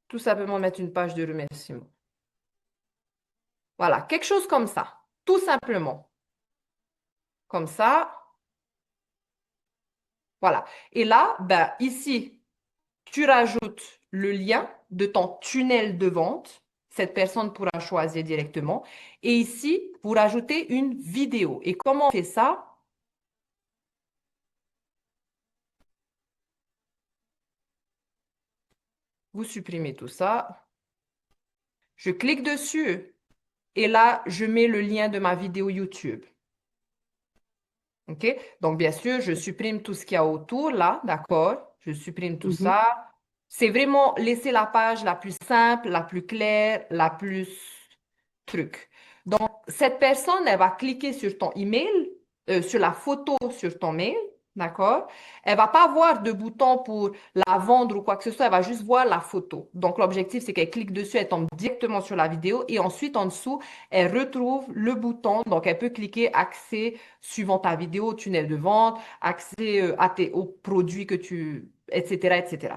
Tout simplement mettre une page de remerciement. Voilà, quelque chose comme ça, tout simplement. Comme ça. Voilà. Et là, ben, ici, tu rajoutes le lien de ton tunnel de vente. Cette personne pourra choisir directement. Et ici, vous rajoutez une vidéo. Et comment on fait ça? Vous supprimez tout ça. Je clique dessus. Et là, je mets le lien de ma vidéo YouTube. OK? Donc, bien sûr, je supprime tout ce qu'il y a autour, là, d'accord? Je supprime tout Mhm. ça. C'est vraiment laisser la page la plus simple, la plus claire, la plus truc. Donc, cette personne, elle va cliquer sur ton email, sur la photo sur ton mail, d'accord? Elle va pas voir de bouton pour la vendre ou quoi que ce soit, elle va juste voir la photo. Donc, l'objectif, c'est qu'elle clique dessus, elle tombe directement sur la vidéo et ensuite, en dessous, elle retrouve le bouton. Donc, elle peut cliquer accès suivant ta vidéo, tunnel de vente, accès aux produits que etc., etc.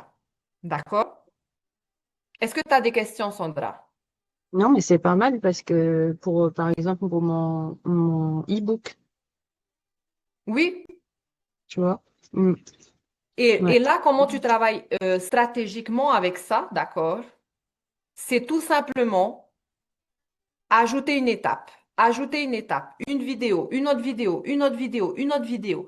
D'accord? Est-ce que tu as des questions, Sandra? Non, mais c'est pas mal parce que pour, par exemple, pour mon e-book, Oui? tu vois. Mm. Et Ouais. là, comment tu travailles stratégiquement avec ça, d'accord? C'est tout simplement ajouter une étape, ajouter une étape, une vidéo, une autre vidéo, une autre vidéo, une autre vidéo.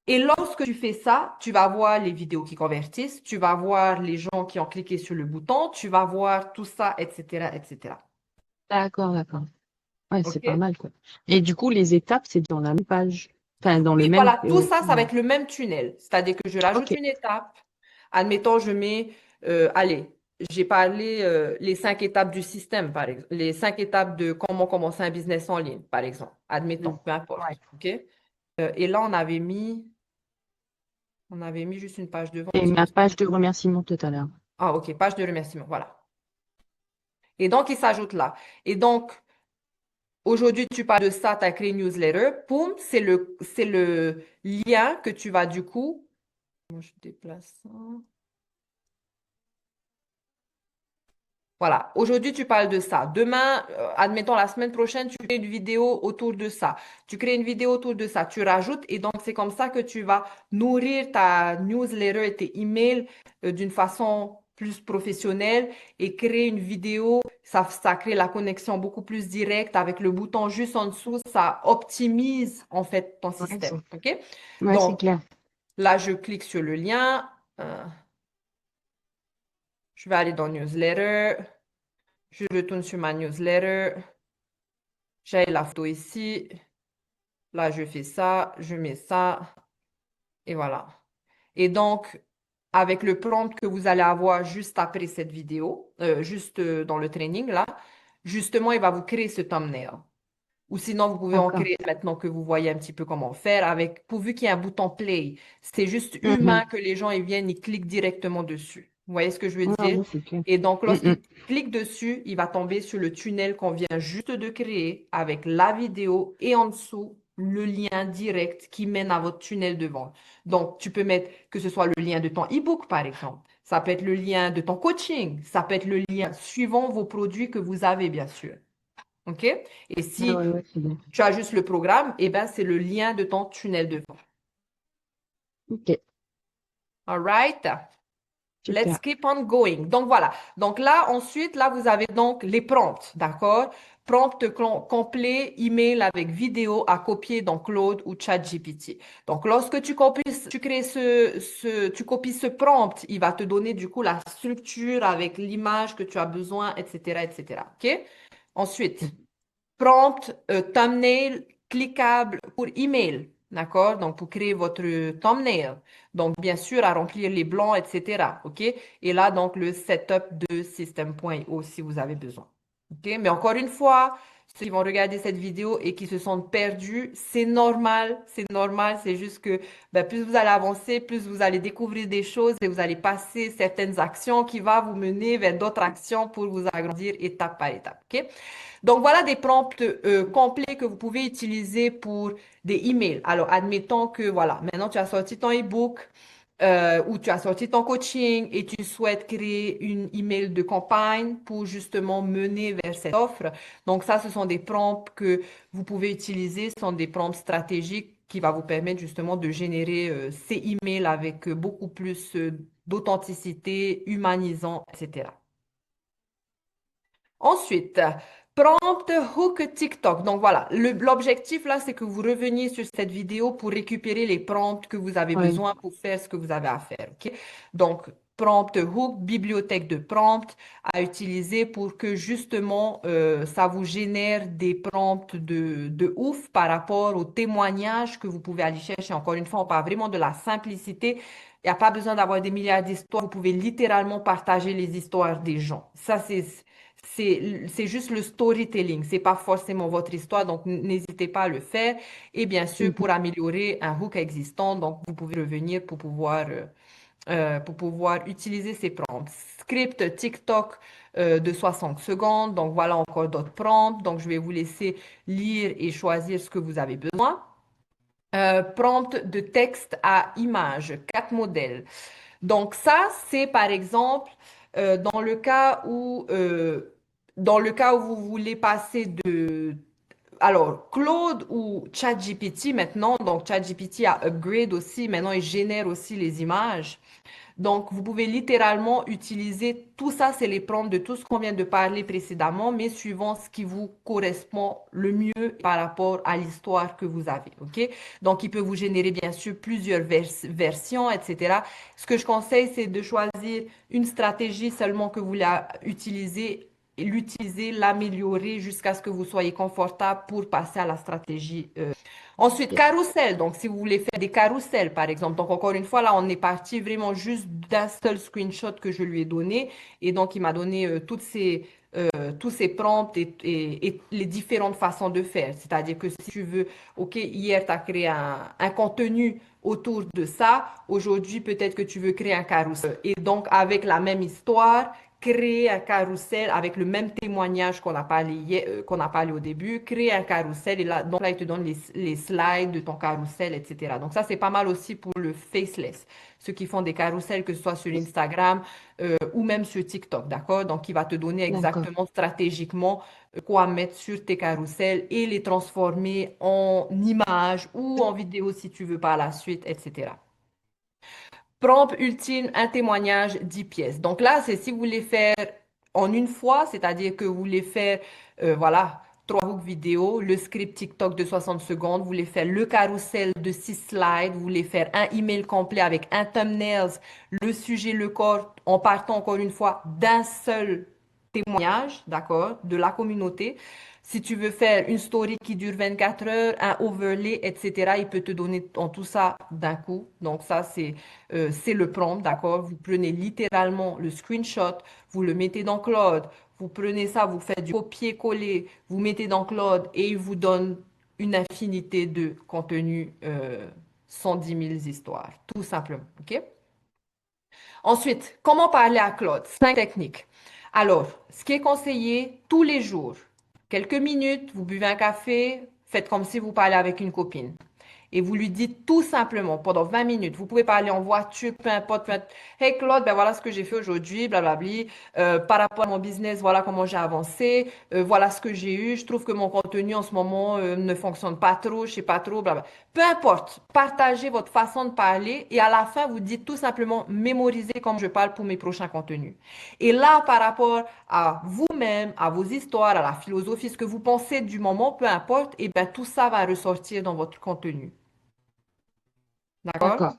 Et lorsque tu fais ça, tu vas voir les vidéos qui convertissent, tu vas voir les gens qui ont cliqué sur le bouton, tu vas voir tout ça, etc., etc. D'accord, d'accord. Ouais, c'est pas OK? mal, quoi. Et du coup, les étapes, c'est dans la même page. Enfin, dans le Oui, même. voilà, tout ça, ça va être le même tunnel. C'est-à-dire que je rajoute Ok. une étape. Admettons, je mets, allez, j'ai parlé les 5 étapes du système, par exemple, les 5 étapes de comment commencer un business en ligne, par exemple. Admettons, Mm. peu Ouais. importe. OK? Et là, on avait mis juste une page devant. Et ma page de remerciement tout à l'heure. Ah, OK, page de remerciement, voilà. Et donc, il s'ajoute là. Et donc, aujourd'hui, tu parles de ça, tu as créé une newsletter. Poum, c'est le lien que tu vas du coup. Moi, je déplace ça. Voilà. Aujourd'hui, tu parles de ça. Demain, admettons la semaine prochaine, tu crées une vidéo autour de ça. Tu crées une vidéo autour de ça. Tu rajoutes et donc c'est comme ça que tu vas nourrir ta newsletter et tes emails d'une façon plus professionnelle et créer une vidéo. Ça crée la connexion beaucoup plus directe avec le bouton juste en dessous. Ça optimise en fait ton Ouais, système. OK? c'est Donc clair. là, je clique sur le lien. Je vais aller dans newsletter. Je retourne sur ma newsletter. J'ai la photo ici. Là, je fais ça, je mets ça, et voilà. Et donc, avec le prompt que vous allez avoir juste après cette vidéo, juste dans le training, là, justement, il va vous créer ce thumbnail. Ou sinon, vous pouvez en D'accord. créer maintenant que vous voyez un petit peu comment faire avec, pourvu qu'il y ait un bouton play. C'est juste Mhm. humain que les gens ils viennent, ils cliquent directement dessus. Vous voyez ce que je veux Ouais, dire? ouais, c'est clair. Et donc, Mhm. lorsqu'il clique dessus, il va tomber sur le tunnel qu'on vient juste de créer avec la vidéo et en dessous, le lien direct qui mène à votre tunnel de vente. Donc, tu peux mettre que ce soit le lien de ton e-book, par exemple. Ça peut être le lien de ton coaching. Ça peut être le lien suivant vos produits que vous avez, bien sûr. OK? Et Ouais, si ouais, ouais, c'est bien. tu as juste le programme, eh ben, c'est le lien de ton tunnel de vente. Ok, All right? Let's super. keep on going. Donc voilà. Donc là, ensuite, là, vous avez donc les prompts, d'accord? Prompt complet, email avec vidéo à copier dans Claude ou ChatGPT. Donc lorsque tu crées tu copies ce prompt, il va te donner du coup la structure avec l'image que tu as besoin, etc., etc. OK? Ensuite, prompt, thumbnail cliquable pour email, d'accord? Donc, pour créer votre thumbnail. Donc, bien sûr, à remplir les blancs, etc. OK? Et là, donc, le setup de system.io si vous avez besoin. OK? Mais encore une fois, ceux qui vont regarder cette vidéo et qui se sentent perdus, c'est normal, c'est normal. C'est juste que ben, plus vous allez avancer, plus vous allez découvrir des choses et vous allez passer certaines actions qui vont vous mener vers d'autres actions pour vous agrandir étape par étape. OK? Donc, voilà des prompts complets que vous pouvez utiliser pour des emails. Alors, admettons que, voilà, maintenant tu as sorti ton e-book ou tu as sorti ton coaching et tu souhaites créer une email de campagne pour justement mener vers cette offre. Donc, ça, ce sont des prompts que vous pouvez utiliser. Ce sont des prompts stratégiques qui vont vous permettre justement de générer ces emails avec beaucoup plus d'authenticité, humanisant, etc. Ensuite, prompt hook TikTok. Donc voilà, l'objectif là, c'est que vous reveniez sur cette vidéo pour récupérer les prompts que vous avez Ouais. besoin pour faire ce que vous avez à faire. OK? Donc, prompt hook, bibliothèque de prompts à utiliser pour que justement ça vous génère des prompts de ouf par rapport aux témoignages que vous pouvez aller chercher. Encore une fois, on parle vraiment de la simplicité. Il n'y a pas besoin d'avoir des milliards d'histoires. Vous pouvez littéralement partager les histoires des gens. Ça, c'est juste le storytelling, c'est pas forcément votre histoire, donc n'hésitez pas à le faire. Et bien sûr, Mhm. pour améliorer un hook existant, donc vous pouvez revenir pour pouvoir utiliser ces prompts. Script TikTok de 60 secondes, donc voilà encore d'autres prompts. Donc je vais vous laisser lire et choisir ce que vous avez besoin. Prompt de texte à image, 4 modèles. Donc ça, c'est par exemple dans le cas où vous voulez passer Alors, Claude ou ChatGPT maintenant, donc ChatGPT a upgrade aussi, maintenant il génère aussi les images. Donc, vous pouvez littéralement utiliser tout ça, c'est les prompts de tout ce qu'on vient de parler précédemment, mais suivant ce qui vous correspond le mieux par rapport à l'histoire que vous avez, OK? Donc, il peut vous générer bien sûr plusieurs versions, etc. Ce que je conseille, c'est de choisir une stratégie seulement que vous voulez utiliser et l'utiliser, l'améliorer jusqu'à ce que vous soyez confortable pour passer à la stratégie Ensuite, Ok. carrousel. Donc, si vous voulez faire des carousels, par exemple. Donc, encore une fois, là, on est parti vraiment juste d'un seul screenshot que je lui ai donné. Et donc, il m'a donné tous ces prompts et les différentes façons de faire. C'est-à-dire que si tu veux, OK, hier, tu as créé un contenu autour de ça. Aujourd'hui, peut-être que tu veux créer un carrousel. Et donc, avec la même histoire, créer un carrousel avec le même témoignage qu'on a parlé au début, créer un carrousel et là, donc là, il te donne les slides de ton carrousel, etc. Donc ça, c'est pas mal aussi pour le faceless, ceux qui font des carousels, que ce soit sur Instagram ou même sur TikTok, d'accord? Donc, il va te donner D'accord. exactement stratégiquement quoi mettre sur tes carousels et les transformer en images ou en vidéo si tu veux par la suite, etc. Prompt ultime, un témoignage, 10 pièces. Donc là, c'est si vous voulez faire en une fois, c'est-à-dire que vous voulez faire, voilà, 3 hooks vidéo, le script TikTok de 60 secondes, vous voulez faire le carrousel de 6 slides, vous voulez faire un email complet avec un thumbnails, le sujet, le corps, en partant encore une fois d'un seul témoignage, d'accord, de la communauté. Si tu veux faire une story qui dure 24 heures, un overlay, etc., il peut te donner en tout ça d'un coup. Donc ça, c'est le prompt, d'accord? Vous prenez littéralement le screenshot, vous le mettez dans Claude, vous prenez ça, vous faites du copier-coller, vous mettez dans Claude et il vous donne une infinité de contenus, 110 000 histoires, tout simplement, OK? Ensuite, comment parler à Claude? 5 techniques. Alors, ce qui est conseillé tous les jours, quelques minutes, vous buvez un café, faites comme si vous parlez avec une copine. Et vous lui dites tout simplement pendant 20 minutes, vous pouvez parler en voiture, peu importe. Hey Claude, ben voilà ce que j'ai fait aujourd'hui, blablabli. Par rapport à mon business, voilà comment j'ai avancé, voilà ce que j'ai eu. Je trouve que mon contenu en ce moment ne fonctionne pas trop, je sais pas trop, blablabla. Peu importe, partagez votre façon de parler et à la fin, vous dites tout simplement mémorisez comme je parle pour mes prochains contenus. Et là, par rapport à vous-même, à vos histoires, à la philosophie, ce que vous pensez du moment, peu importe, et ben tout ça va ressortir dans votre contenu. D'accord? D'accord. Ok.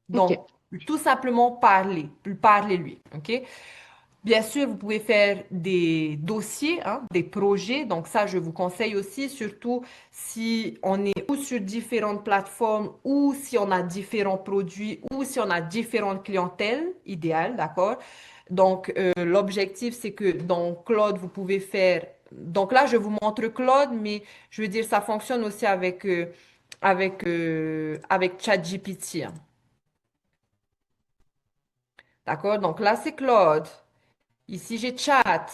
Donc, tout simplement parler, parlez-lui. OK? Bien sûr, vous pouvez faire des dossiers, hein, des projets. Donc ça, je vous conseille aussi, surtout si on est ou sur différentes plateformes ou si on a différents produits ou si on a différentes clientèles idéales, d'accord? Donc, l'objectif, c'est que dans Claude, vous pouvez faire... Donc là, je vous montre Claude, mais je veux dire, ça fonctionne aussi avec ChatGPT, hein. D'accord? Donc là, c'est Claude. Ici, j'ai Chat.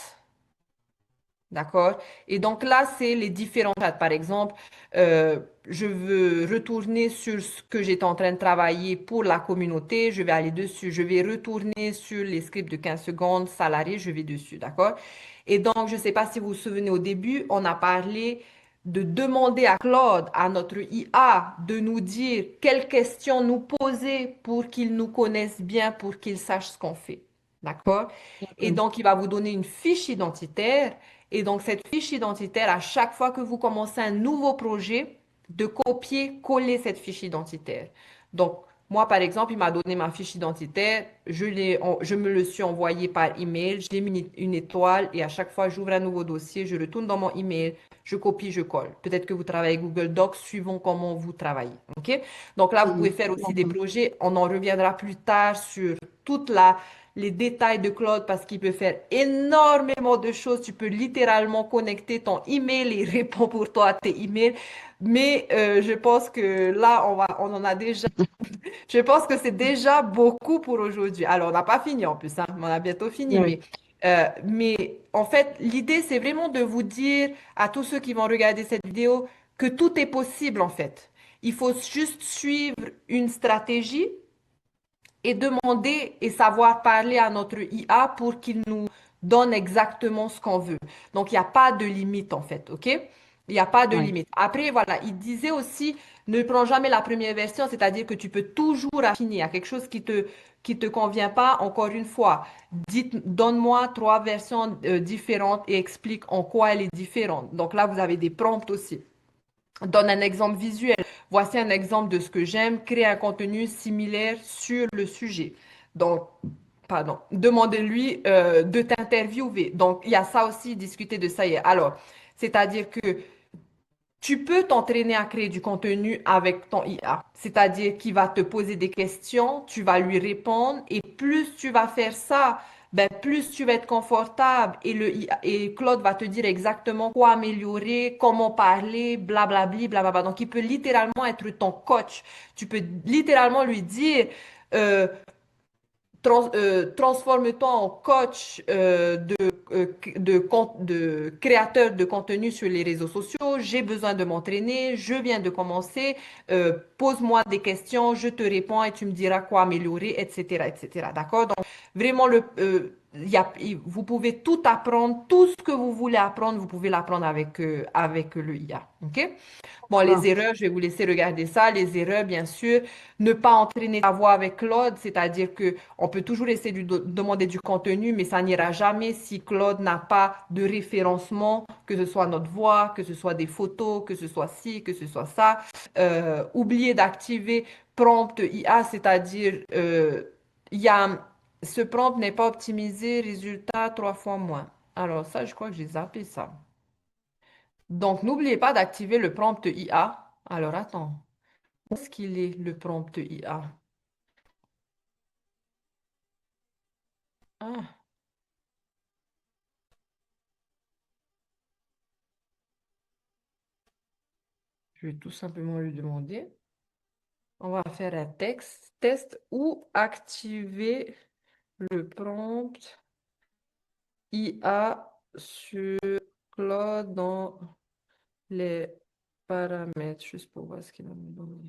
D'accord? Et donc là, c'est les différents chats. Par exemple, je veux retourner sur ce que j'étais en train de travailler pour la communauté. Je vais aller dessus. Je vais retourner sur les scripts de 15 secondes salariés. Je vais dessus. D'accord? Et donc, je ne sais pas si vous vous souvenez au début, on a parlé de demander à Claude, à notre IA, de nous dire quelles questions nous poser pour qu'il nous connaisse bien, pour qu'il sache ce qu'on fait. D'accord? Et D'accord. donc, il va vous donner une fiche identitaire. Et donc, cette fiche identitaire, à chaque fois que vous commencez un nouveau projet, de copier, coller cette fiche identitaire. Donc, moi, par exemple, il m'a donné ma fiche identitaire, je me le suis envoyé par email, j'ai mis une étoile et à chaque fois, j'ouvre un nouveau dossier, je retourne dans mon email, je copie, je colle. Peut-être que vous travaillez avec Google Docs, suivant comment vous travaillez. OK? Donc là, vous pouvez Mhm. faire aussi des D'accord. projets. On en reviendra plus tard sur toute la les détails de Claude parce qu'il peut faire énormément de choses. Tu peux littéralement connecter ton email et il répond pour toi à tes emails. Mais je pense que là, on en a déjà. Je pense que c'est déjà beaucoup pour aujourd'hui. Alors, on n'a pas fini en plus, hein, on a bientôt fini. Oui. Mais en fait, l'idée, c'est vraiment de vous dire à tous ceux qui vont regarder cette vidéo que tout est possible en fait. Il faut juste suivre une stratégie et demander et savoir parler à notre IA pour qu'il nous donne exactement ce qu'on veut. Donc, il n'y a pas de limite en fait, OK? Il n'y a pas de Ouais. limite. Après, voilà, il disait aussi, ne prends jamais la première version, c'est-à-dire que tu peux toujours affiner. Il y a quelque chose qui te convient pas, encore une fois. Donne-moi trois versions différentes et explique en quoi elle est différente. Donc là, vous avez des prompts aussi. Donne un exemple visuel. Voici un exemple de ce que j'aime. Créer un contenu similaire sur le sujet. Donc, pardon, demandez-lui de t'interviewer. Donc, il y a ça aussi, discuter de ça hier. Alors, c'est-à-dire que tu peux t'entraîner à créer du contenu avec ton IA, c'est-à-dire qu'il va te poser des questions, tu vas lui répondre et plus tu vas faire ça, ben plus tu vas être confortable et le IA et Claude va te dire exactement quoi améliorer, comment parler, blablabli, blablabla. Donc il peut littéralement être ton coach. Tu peux littéralement lui dire euh, transforme-toi en coach de créateur de contenu sur les réseaux sociaux. J'ai besoin de m'entraîner. Je viens de commencer. Pose-moi des questions. Je te réponds et tu me diras quoi améliorer, etc., etc. D'accord? Donc, vraiment, vous pouvez tout apprendre. Tout ce que vous voulez apprendre, vous pouvez l'apprendre avec le IA. OK? Bon, les D'accord. erreurs, je vais vous laisser regarder ça. Les erreurs, bien sûr, ne pas entraîner sa voix avec Claude, c'est-à-dire que on peut toujours essayer de lui demander du contenu, mais ça n'ira jamais si Claude n'a pas de référencement, que ce soit notre voix, que ce soit des photos, que ce soit ci, que ce soit ça. Oubliez d'activer prompt IA, c'est-à-dire il y a ce prompt n'est pas optimisé, résultat trois fois moins. Alors ça, je crois que j'ai zappé ça. Donc, n'oubliez pas d'activer le prompt IA. Alors, attends, où est-ce qu'il est, le prompt IA? Ah, je vais tout simplement lui demander. On va faire un test ou activer le prompt IA sur Claude dans les paramètres, juste pour voir ce qu'il va me donner.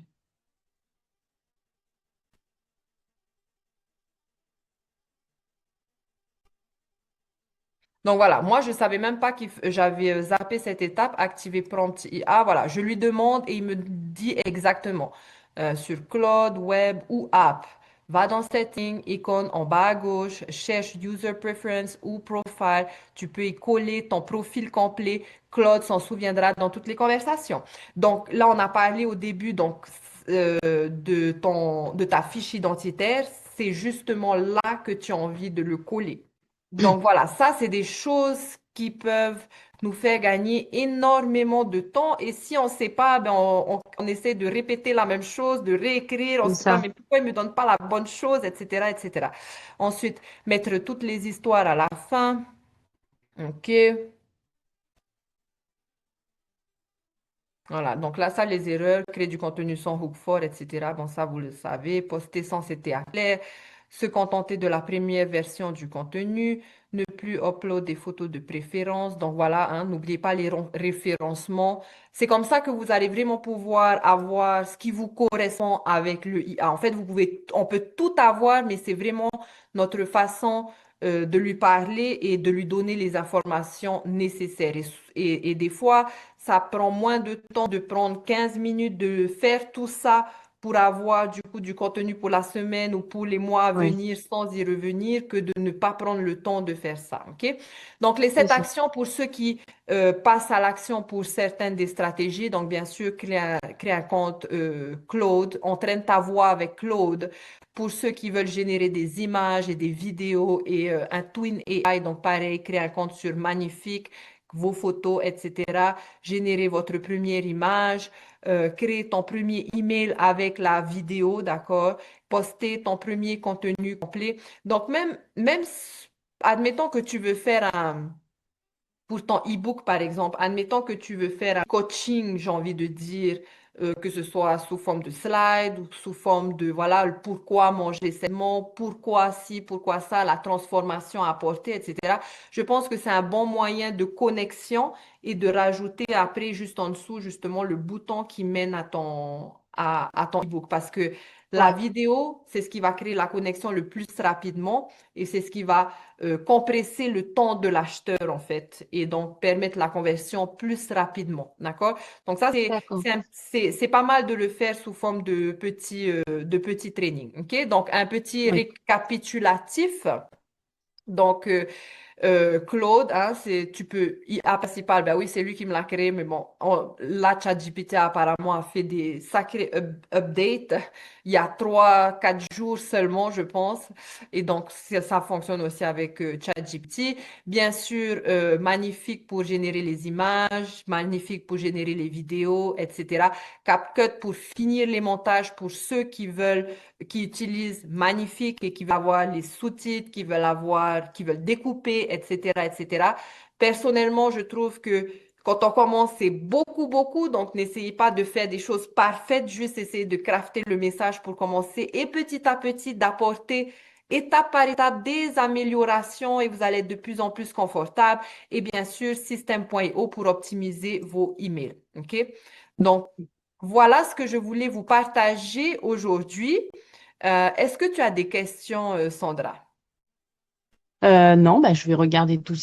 Donc voilà, moi je savais même pas que j'avais zappé cette étape, activer prompt IA. Voilà, je lui demande et il me dit exactement sur Cloud, Web ou App. Va dans Settings, icône en bas à gauche, cherche User Preference ou Profile. Tu peux y coller ton profil complet. Claude s'en souviendra dans toutes les conversations. Donc là, on a parlé au début de ta fiche identitaire. C'est justement là que tu as envie de le coller. Donc voilà, ça, c'est des choses qui peuvent nous faire gagner énormément de temps. Et si on ne sait pas, ben on essaie de répéter la même chose, de réécrire, on ne C'est sait pas, ça. mais pourquoi il ne me donne pas la bonne chose, etc., etc. Ensuite, mettre toutes les histoires à la fin. OK. Voilà, donc là, ça, les erreurs, créer du contenu sans hook fort, etc. Bon, ça, vous le savez. Poster sans CTA clair, se contenter de la première version du contenu, ne plus upload des photos de préférence. Donc voilà, hein, n'oubliez pas les référencements. C'est comme ça que vous allez vraiment pouvoir avoir ce qui vous correspond avec le IA. En fait, on peut tout avoir, mais c'est vraiment notre façon de lui parler et de lui donner les informations nécessaires. Et des fois, ça prend moins de temps de prendre 15 minutes de faire tout ça pour avoir du coup du contenu pour la semaine ou pour les mois à Oui, venir sans y revenir que de ne pas prendre le temps de faire ça. OK? Donc, les c'est 7 ça. actions pour ceux qui passent à l'action pour certaines des stratégies. Donc, bien sûr, créer un compte Claude, entraîne ta voix avec Claude. Pour ceux qui veulent générer des images et des vidéos et un Twin AI, donc pareil, créer un compte sur Magnifique, vos photos, etc. Générer votre première image, créer ton premier email avec la vidéo, d'accord? Poster ton premier contenu complet. Donc, admettons que tu veux faire pour ton e-book, par exemple, admettons que tu veux faire un coaching, j'ai envie de dire, que ce soit sous forme de slide ou sous forme de, voilà, le pourquoi manger sainement, pourquoi ci, pourquoi ça, la transformation à apporter, etc. Je pense que c'est un bon moyen de connexion et de rajouter après, juste en dessous, justement, le bouton qui mène à à ton ebook parce que la Ouais, vidéo, c'est ce qui va créer la connexion le plus rapidement et c'est ce qui va compresser le temps de l'acheteur en fait et donc permettre la conversion plus rapidement. D'accord? Donc ça, d'accord. c'est pas mal de le faire sous forme de petits trainings. OK? Donc un petit Oui. récapitulatif. Donc, Claude, hein, tu peux, IA principal, ben oui, c'est lui qui me l'a créé, mais bon, là, ChatGPT apparemment a fait des sacrés updates il y a 3, 4 jours seulement, je pense. Et donc, ça fonctionne aussi avec ChatGPT. Bien sûr, magnifique pour générer les images, magnifique pour générer les vidéos, etc. CapCut pour finir les montages pour ceux qui utilisent Magnifique et qui veulent avoir les sous-titres, qui veulent découper, etc., etc. Personnellement, je trouve que quand on commence, c'est beaucoup, beaucoup. Donc, n'essayez pas de faire des choses parfaites, juste essayez de crafter le message pour commencer et petit à petit d'apporter étape par étape des améliorations et vous allez être de plus en plus confortable. Et bien sûr, System.io pour optimiser vos emails. OK? Donc, voilà ce que je voulais vous partager aujourd'hui. Est-ce que tu as des questions, Sandra? Non, bah, je vais regarder tout ça.